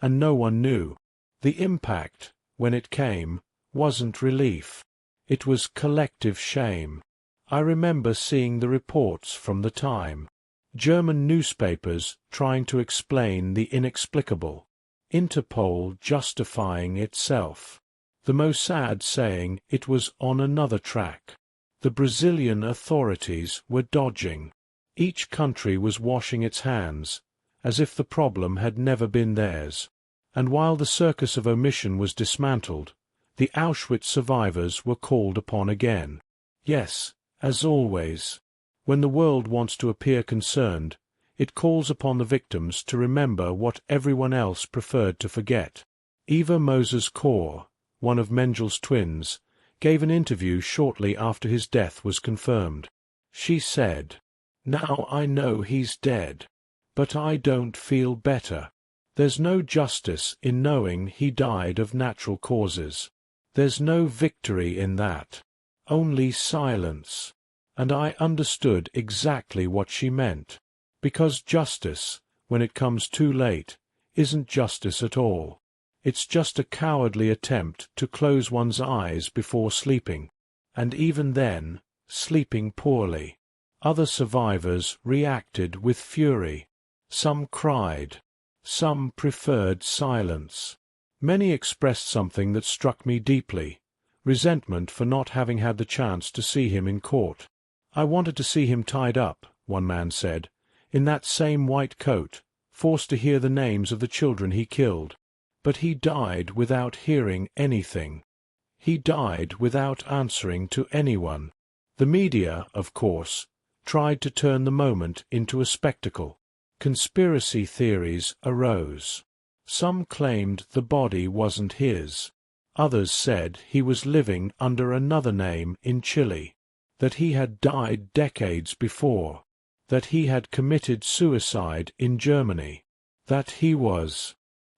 And no one knew. The impact, when it came, wasn't relief. It was collective shame. I remember seeing the reports from the time. German newspapers trying to explain the inexplicable. Interpol justifying itself. The Mossad saying it was on another track. The Brazilian authorities were dodging. Each country was washing its hands, as if the problem had never been theirs. And while the circus of omission was dismantled, The Auschwitz survivors were called upon again. Yes, as always. When the world wants to appear concerned, it calls upon the victims to remember what everyone else preferred to forget. Eva Moses-Kor, one of Mengel's twins, gave an interview shortly after his death was confirmed. She said, "Now I know he's dead. But I don't feel better. There's no justice in knowing he died of natural causes. There's no victory in that. Only silence." And I understood exactly what she meant. Because justice, when it comes too late, isn't justice at all. It's just a cowardly attempt to close one's eyes before sleeping, and even then, sleeping poorly. Other survivors reacted with fury. Some cried. Some preferred silence. Many expressed something that struck me deeply, resentment for not having had the chance to see him in court. "I wanted to see him tied up," one man said, "in that same white coat, forced to hear the names of the children he killed. But he died without hearing anything. He died without answering to anyone." The media, of course, tried to turn the moment into a spectacle. Conspiracy theories arose. Some claimed the body wasn't his. Others said he was living under another name in Chile, that he had died decades before, that he had committed suicide in Germany, that he was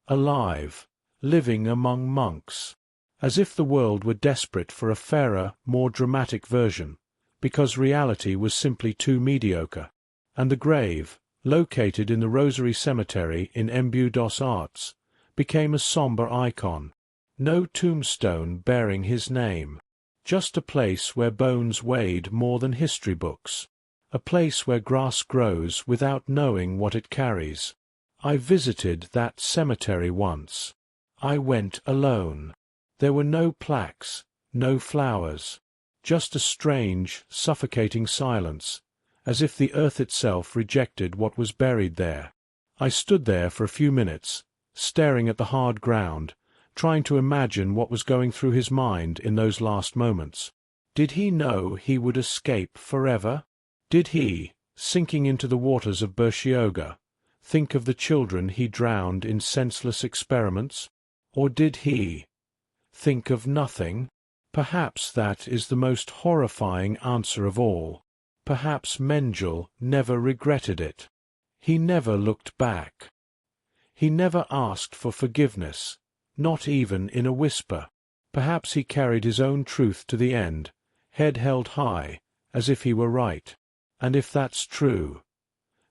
alive, living among monks, as if the world were desperate for a fairer, more dramatic version, because reality was simply too mediocre. And the grave, located in the Rosary Cemetery in Embu dos Artes, became a somber icon. No tombstone bearing his name. Just a place where bones weighed more than history books. A place where grass grows without knowing what it carries. I visited that cemetery once. I went alone. There were no plaques, no flowers. Just a strange, suffocating silence, as if the earth itself rejected what was buried there. I stood there for a few minutes, staring at the hard ground, trying to imagine what was going through his mind in those last moments. Did he know he would escape forever? Did he, sinking into the waters of Bertioga, think of the children he drowned in senseless experiments? Or did he think of nothing? Perhaps that is the most horrifying answer of all. Perhaps Mengele never regretted it. He never looked back. He never asked for forgiveness, not even in a whisper. Perhaps he carried his own truth to the end, head held high, as if he were right. And if that's true,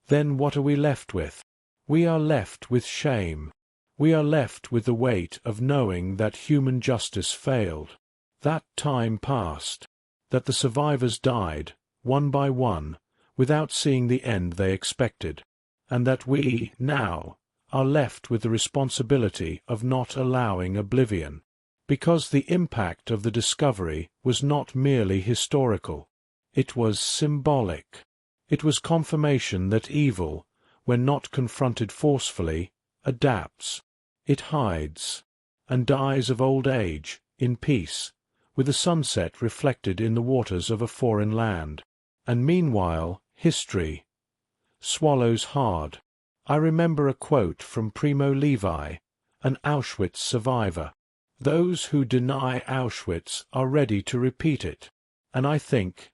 then what are we left with? We are left with shame. We are left with the weight of knowing that human justice failed. That time passed. That the survivors died, one by one, without seeing the end they expected. And that we, now, are left with the responsibility of not allowing oblivion. Because the impact of the discovery was not merely historical. It was symbolic. It was confirmation that evil, when not confronted forcefully, adapts. It hides, and dies of old age, in peace, with the sunset reflected in the waters of a foreign land. And meanwhile, history swallows hard. I remember a quote from Primo Levi, an Auschwitz survivor. "Those who deny Auschwitz are ready to repeat it." And I think,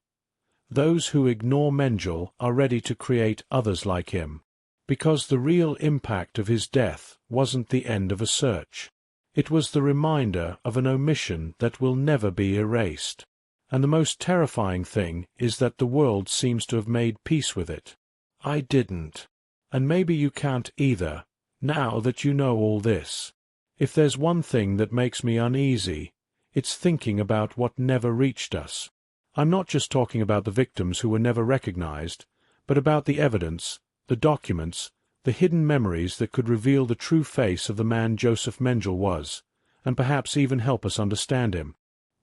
those who ignore Mengele are ready to create others like him, because the real impact of his death wasn't the end of a search. It was the reminder of an omission that will never be erased. And the most terrifying thing is that the world seems to have made peace with it. I didn't. And maybe you can't either, now that you know all this. If there's one thing that makes me uneasy, it's thinking about what never reached us. I'm not just talking about the victims who were never recognized, but about the evidence, the documents, the hidden memories that could reveal the true face of the man Josef Mengele was, and perhaps even help us understand him.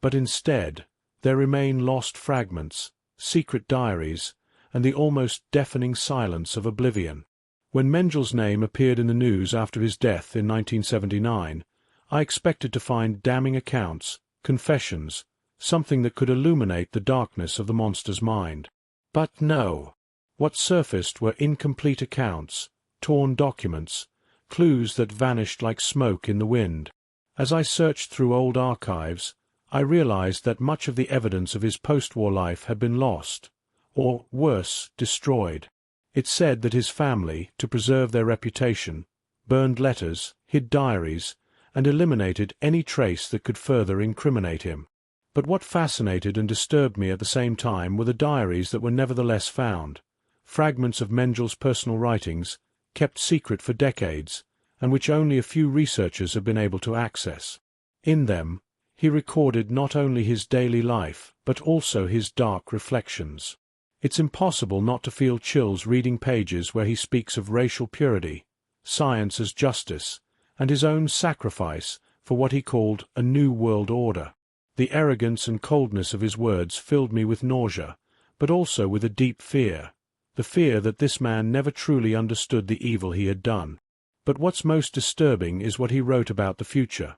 But instead, there remain lost fragments, secret diaries, and the almost deafening silence of oblivion. When Mengele's name appeared in the news after his death in 1979, I expected to find damning accounts, confessions, something that could illuminate the darkness of the monster's mind. But no. What surfaced were incomplete accounts, torn documents, clues that vanished like smoke in the wind. As I searched through old archives, I realized that much of the evidence of his post-war life had been lost, or, worse, destroyed. It said that his family, to preserve their reputation, burned letters, hid diaries, and eliminated any trace that could further incriminate him. But what fascinated and disturbed me at the same time were the diaries that were nevertheless found, fragments of Mengele's personal writings, kept secret for decades, and which only a few researchers have been able to access. In them, he recorded not only his daily life, but also his dark reflections. It's impossible not to feel chills reading pages where he speaks of racial purity, science as justice, and his own sacrifice for what he called a new world order. The arrogance and coldness of his words filled me with nausea, but also with a deep fear, the fear that this man never truly understood the evil he had done. But what's most disturbing is what he wrote about the future.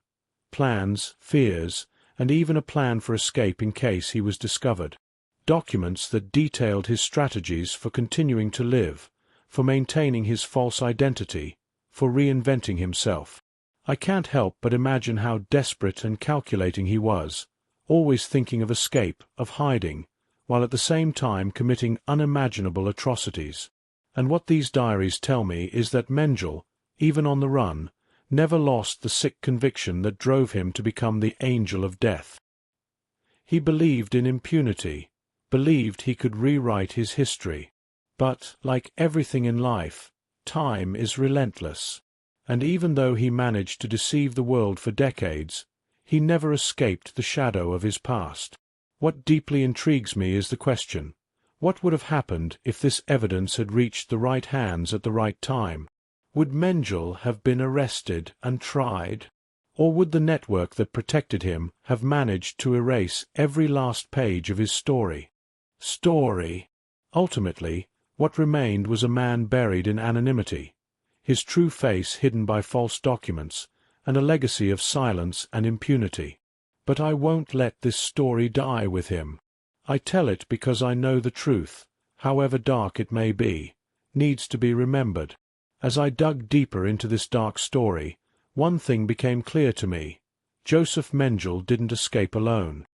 Plans, fears, and even a plan for escape in case he was discovered. Documents that detailed his strategies for continuing to live, for maintaining his false identity, for reinventing himself. I can't help but imagine how desperate and calculating he was, always thinking of escape, of hiding, while at the same time committing unimaginable atrocities. And what these diaries tell me is that Mengele, even on the run, never lost the sick conviction that drove him to become the angel of death. He believed in impunity, believed he could rewrite his history. But, like everything in life, time is relentless. And even though he managed to deceive the world for decades, he never escaped the shadow of his past. What deeply intrigues me is the question, what would have happened if this evidence had reached the right hands at the right time? Would Mengele have been arrested and tried? Or would the network that protected him have managed to erase every last page of his story? Ultimately, what remained was a man buried in anonymity, his true face hidden by false documents, and a legacy of silence and impunity. But I won't let this story die with him. I tell it because I know the truth, however dark it may be, needs to be remembered. As I dug deeper into this dark story, one thing became clear to me. Josef Mengele didn't escape alone.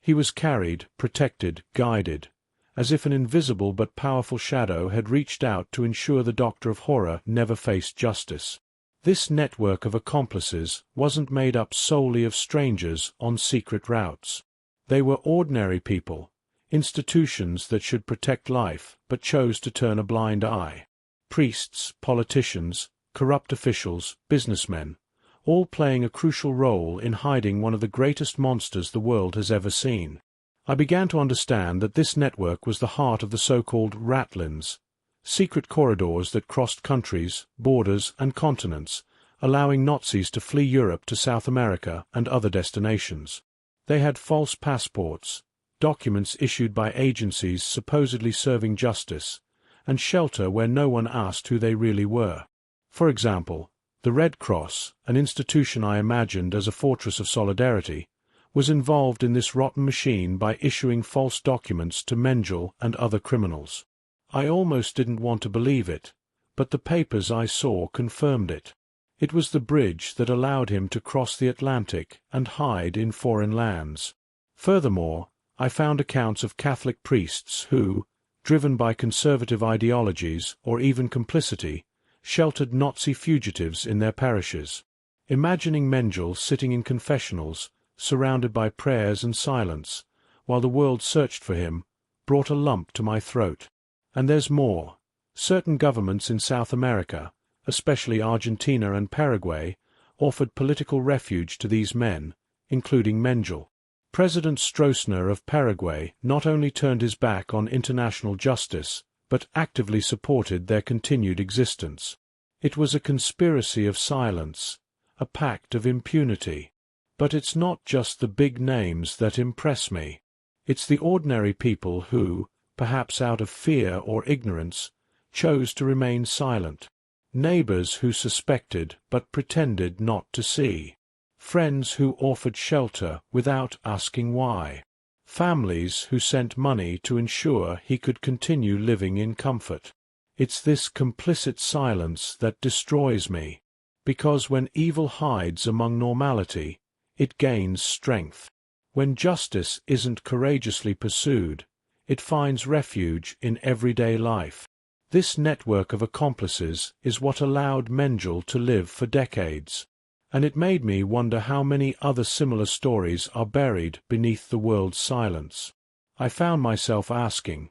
He was carried, protected, guided, as if an invisible but powerful shadow had reached out to ensure the Doctor of Horror never faced justice. This network of accomplices wasn't made up solely of strangers on secret routes. They were ordinary people, institutions that should protect life but chose to turn a blind eye. Priests, politicians, corrupt officials, businessmen, all playing a crucial role in hiding one of the greatest monsters the world has ever seen. I began to understand that this network was the heart of the so-called ratlins, secret corridors that crossed countries, borders, and continents, allowing Nazis to flee Europe to South America and other destinations. They had false passports, documents issued by agencies supposedly serving justice, and shelter where no one asked who they really were. For example, the Red Cross, an institution I imagined as a fortress of solidarity, was involved in this rotten machine by issuing false documents to Mengele and other criminals. I almost didn't want to believe it, but the papers I saw confirmed it. It was the bridge that allowed him to cross the Atlantic and hide in foreign lands. Furthermore, I found accounts of Catholic priests who, driven by conservative ideologies or even complicity, sheltered Nazi fugitives in their parishes. Imagining Mengele sitting in confessionals, surrounded by prayers and silence, while the world searched for him, brought a lump to my throat. And there's more. Certain governments in South America, especially Argentina and Paraguay, offered political refuge to these men, including Mengele. President Stroessner of Paraguay not only turned his back on international justice, but actively supported their continued existence. It was a conspiracy of silence, a pact of impunity. But it's not just the big names that impress me. It's the ordinary people who, perhaps out of fear or ignorance, chose to remain silent. neighbors who suspected but pretended not to see, friends who offered shelter without asking why, families who sent money to ensure he could continue living in comfort. It's this complicit silence that destroys me, because when evil hides among normality, it gains strength. When justice isn't courageously pursued, it finds refuge in everyday life. This network of accomplices is what allowed Mengele to live for decades, and it made me wonder how many other similar stories are buried beneath the world's silence. I found myself asking,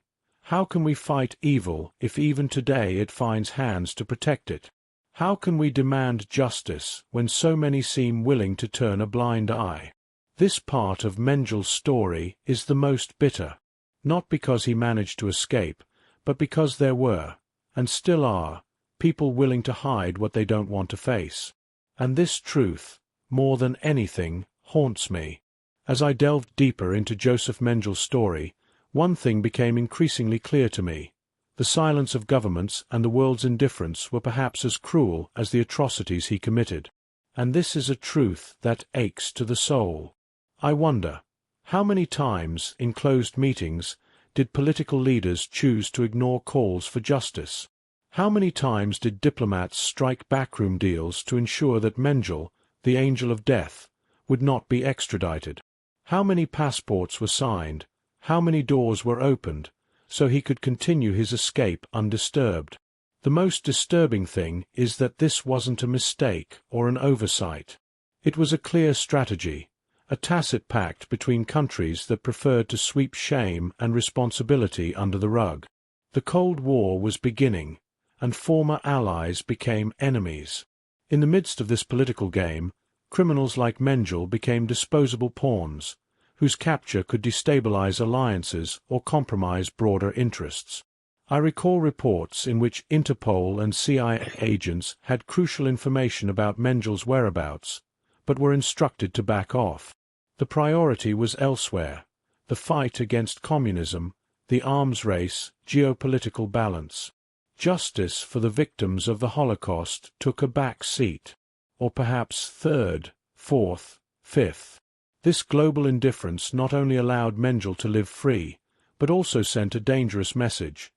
how can we fight evil if even today it finds hands to protect it? How can we demand justice when so many seem willing to turn a blind eye? This part of Mengele's story is the most bitter, not because he managed to escape, but because there were, and still are, people willing to hide what they don't want to face. And this truth, more than anything, haunts me. As I delved deeper into Josef Mengele's story, one thing became increasingly clear to me. The silence of governments and the world's indifference were perhaps as cruel as the atrocities he committed. And this is a truth that aches to the soul. I wonder, how many times, in closed meetings, did political leaders choose to ignore calls for justice? How many times did diplomats strike backroom deals to ensure that Mengele, the angel of death, would not be extradited? How many passports were signed, how many doors were opened, so he could continue his escape undisturbed? The most disturbing thing is that this wasn't a mistake or an oversight. It was a clear strategy, a tacit pact between countries that preferred to sweep shame and responsibility under the rug. The Cold War was beginning, and former allies became enemies. In the midst of this political game, criminals like Mengele became disposable pawns, whose capture could destabilize alliances or compromise broader interests. I recall reports in which Interpol and CIA agents had crucial information about Mengele's whereabouts, but were instructed to back off. The priority was elsewhere: the fight against communism, the arms race, geopolitical balance. Justice for the victims of the Holocaust took a back seat, or perhaps third, fourth, fifth. This global indifference not only allowed Mengele to live free, but also sent a dangerous message,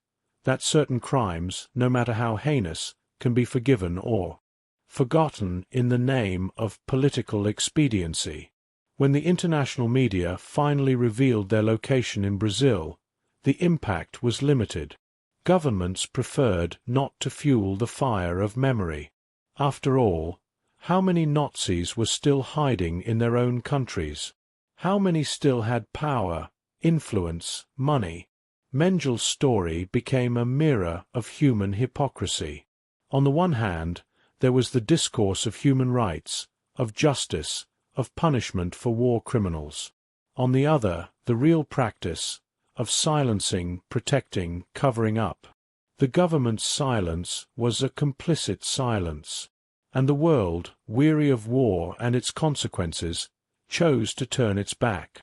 that certain crimes, no matter how heinous, can be forgiven or forgotten in the name of political expediency. When the international media finally revealed their location in Brazil, the impact was limited. Governments preferred not to fuel the fire of memory. After all, how many Nazis were still hiding in their own countries? How many still had power, influence, money? Mengele's story became a mirror of human hypocrisy. On the one hand, there was the discourse of human rights, of justice, of punishment for war criminals. On the other, the real practice of silencing, protecting, covering up. The government's silence was a complicit silence, and the world, weary of war and its consequences, chose to turn its back.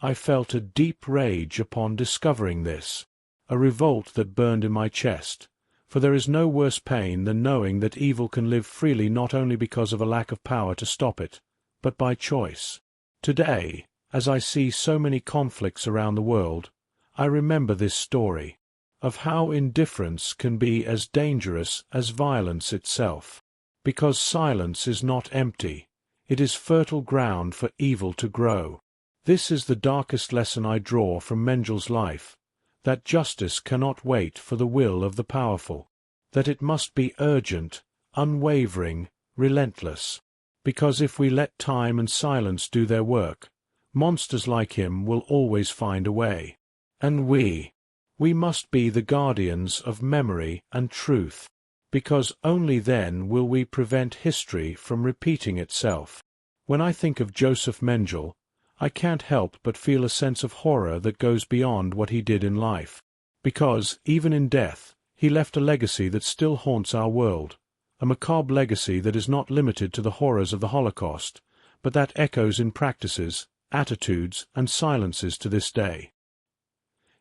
I felt a deep rage upon discovering this, a revolt that burned in my chest, for there is no worse pain than knowing that evil can live freely not only because of a lack of power to stop it, but by choice. Today, as I see so many conflicts around the world, I remember this story, of how indifference can be as dangerous as violence itself. Because silence is not empty, it is fertile ground for evil to grow. This is the darkest lesson I draw from Mengele's life, that justice cannot wait for the will of the powerful, that it must be urgent, unwavering, relentless. Because if we let time and silence do their work, monsters like him will always find a way. And we must be the guardians of memory and truth, because only then will we prevent history from repeating itself. When I think of Josef Mengele, I can't help but feel a sense of horror that goes beyond what he did in life, because, even in death, he left a legacy that still haunts our world, a macabre legacy that is not limited to the horrors of the Holocaust, but that echoes in practices, attitudes, and silences to this day.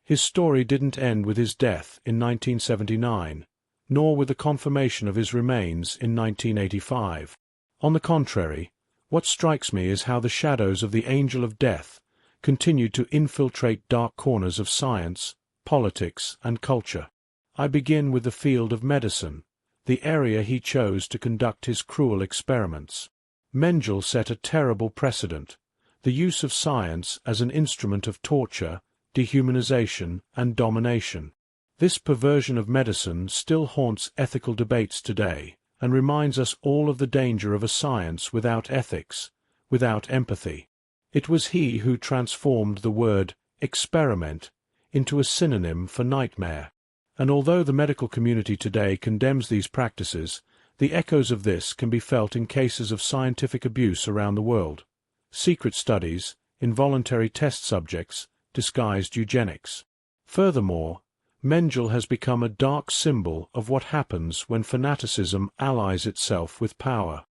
His story didn't end with his death in 1979, nor with the confirmation of his remains in 1985. On the contrary, what strikes me is how the shadows of the angel of death continued to infiltrate dark corners of science, politics, and culture. I begin with the field of medicine, the area he chose to conduct his cruel experiments. Mengele set a terrible precedent: the use of science as an instrument of torture, dehumanization, and domination. This perversion of medicine still haunts ethical debates today, and reminds us all of the danger of a science without ethics, without empathy. It was he who transformed the word experiment into a synonym for nightmare. And although the medical community today condemns these practices, the echoes of this can be felt in cases of scientific abuse around the world. Secret studies, involuntary test subjects, disguised eugenics. Furthermore, Mengele has become a dark symbol of what happens when fanaticism allies itself with power.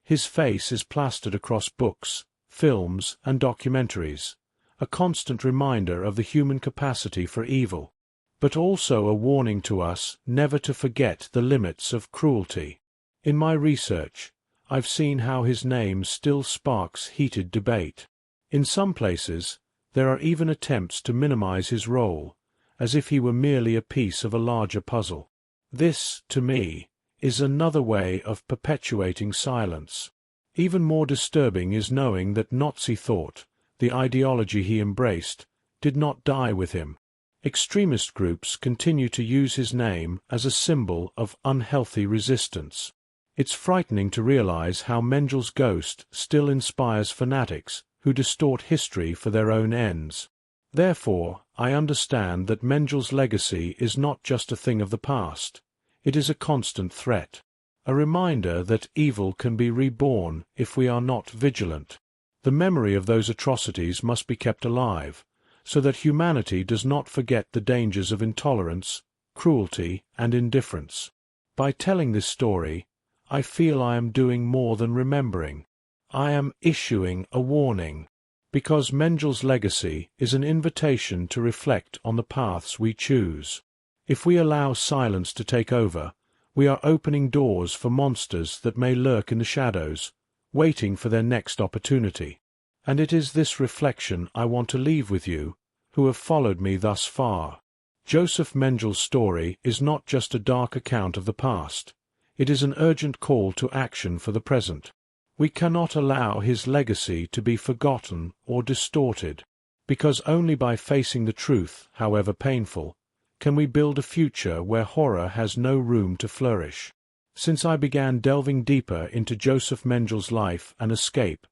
His face is plastered across books, films, and documentaries, a constant reminder of the human capacity for evil, but also a warning to us never to forget the limits of cruelty. In my research, I've seen how his name still sparks heated debate. In some places, there are even attempts to minimize his role, as if he were merely a piece of a larger puzzle. This, to me, is another way of perpetuating silence. Even more disturbing is knowing that Nazi thought, the ideology he embraced, did not die with him. Extremist groups continue to use his name as a symbol of unhealthy resistance. It's frightening to realize how Mengele's ghost still inspires fanatics who distort history for their own ends. Therefore, I understand that Mengele's legacy is not just a thing of the past. It is a constant threat, a reminder that evil can be reborn if we are not vigilant. The memory of those atrocities must be kept alive, so that humanity does not forget the dangers of intolerance, cruelty, and indifference. By telling this story, I feel I am doing more than remembering. I am issuing a warning, because Mengele's legacy is an invitation to reflect on the paths we choose. If we allow silence to take over, we are opening doors for monsters that may lurk in the shadows, waiting for their next opportunity. And it is this reflection I want to leave with you, who have followed me thus far. Josef Mengele's story is not just a dark account of the past. It is an urgent call to action for the present. We cannot allow his legacy to be forgotten or distorted, because only by facing the truth, however painful, can we build a future where horror has no room to flourish. Since I began delving deeper into Josef Mengele's life and escape,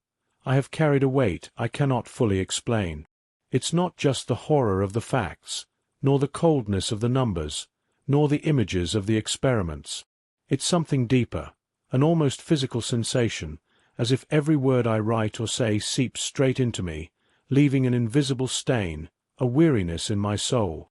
I have carried a weight I cannot fully explain. It's not just the horror of the facts, nor the coldness of the numbers, nor the images of the experiments. It's something deeper, an almost physical sensation, as if every word I write or say seeps straight into me, leaving an invisible stain, a weariness in my soul.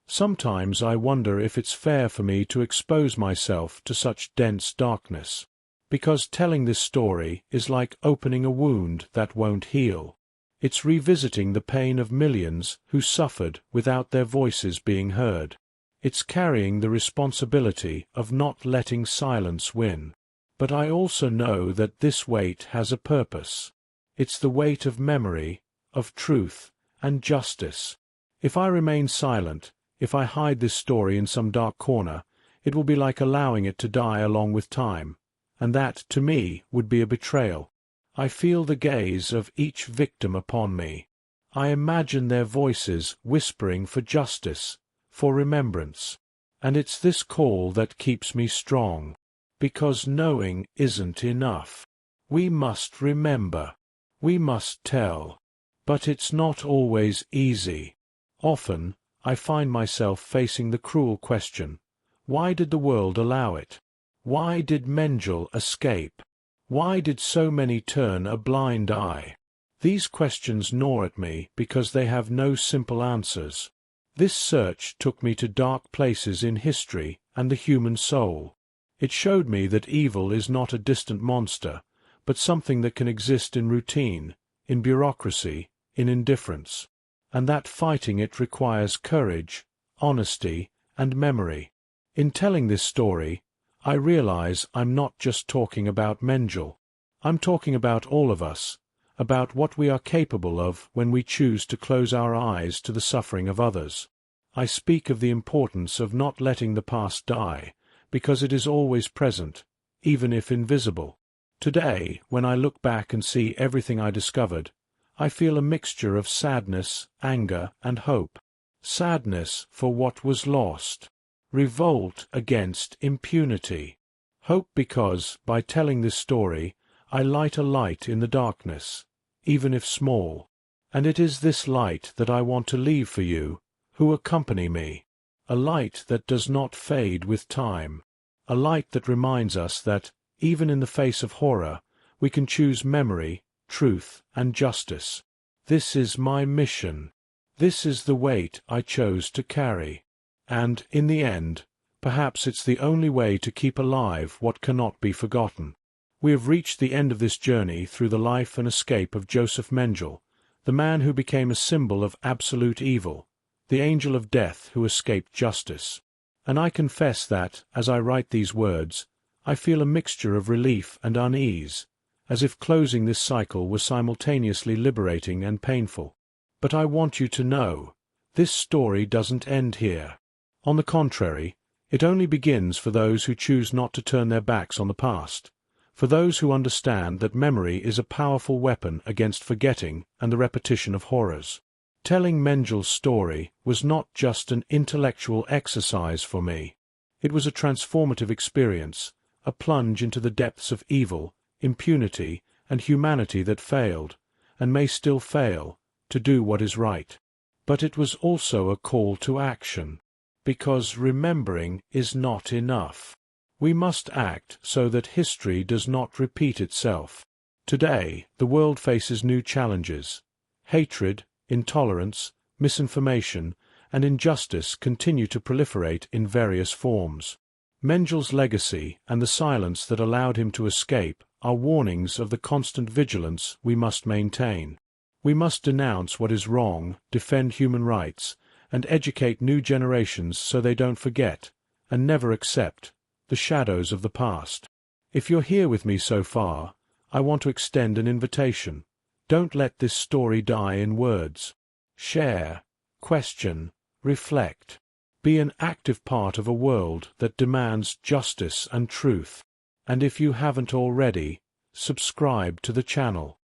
Sometimes I wonder if it's fair for me to expose myself to such dense darkness, because telling this story is like opening a wound that won't heal. It's revisiting the pain of millions who suffered without their voices being heard. It's carrying the responsibility of not letting silence win. But I also know that this weight has a purpose. It's the weight of memory, of truth, and justice. If I remain silent, if I hide this story in some dark corner, it will be like allowing it to die along with time, and that, to me, would be a betrayal. I feel the gaze of each victim upon me. I imagine their voices whispering for justice, for remembrance. And it's this call that keeps me strong. Because knowing isn't enough. We must remember. We must tell. But it's not always easy. Often, I find myself facing the cruel question: why did the world allow it? Why did Mengele escape? Why did so many turn a blind eye? These questions gnaw at me because they have no simple answers. This search took me to dark places in history and the human soul. It showed me that evil is not a distant monster, but something that can exist in routine, in bureaucracy, in indifference, and that fighting it requires courage, honesty, and memory. In telling this story, I realize I'm not just talking about Mengele. I'm talking about all of us, about what we are capable of when we choose to close our eyes to the suffering of others. I speak of the importance of not letting the past die, because it is always present, even if invisible. Today, when I look back and see everything I discovered, I feel a mixture of sadness, anger, and hope. Sadness for what was lost. Revolt against impunity. Hope because, by telling this story, I light a light in the darkness, even if small. And it is this light that I want to leave for you, who accompany me. A light that does not fade with time. A light that reminds us that, even in the face of horror, we can choose memory, truth, and justice. This is my mission. This is the weight I chose to carry. And, in the end, perhaps it's the only way to keep alive what cannot be forgotten. We have reached the end of this journey through the life and escape of Josef Mengele, the man who became a symbol of absolute evil, the angel of death who escaped justice. And I confess that, as I write these words, I feel a mixture of relief and unease, as if closing this cycle was simultaneously liberating and painful. But I want you to know, this story doesn't end here. On the contrary, it only begins for those who choose not to turn their backs on the past, for those who understand that memory is a powerful weapon against forgetting and the repetition of horrors. Telling Mengele's story was not just an intellectual exercise for me. It was a transformative experience, a plunge into the depths of evil, impunity, and humanity that failed, and may still fail, to do what is right. But it was also a call to action, because remembering is not enough. We must act so that history does not repeat itself. Today, the world faces new challenges. Hatred, intolerance, misinformation, and injustice continue to proliferate in various forms. Mengele's legacy and the silence that allowed him to escape are warnings of the constant vigilance we must maintain. We must denounce what is wrong, defend human rights, and educate new generations so they don't forget, and never accept, the shadows of the past. If you're here with me so far, I want to extend an invitation. Don't let this story die in words. Share, question, reflect. Be an active part of a world that demands justice and truth. And if you haven't already, subscribe to the channel.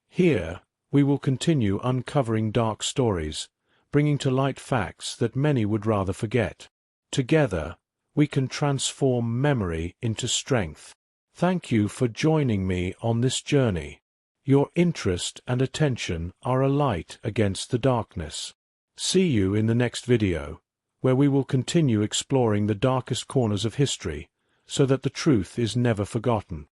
Here, we will continue uncovering dark stories, bringing to light facts that many would rather forget. Together, we can transform memory into strength. Thank you for joining me on this journey. Your interest and attention are a light against the darkness. See you in the next video, where we will continue exploring the darkest corners of history, so that the truth is never forgotten.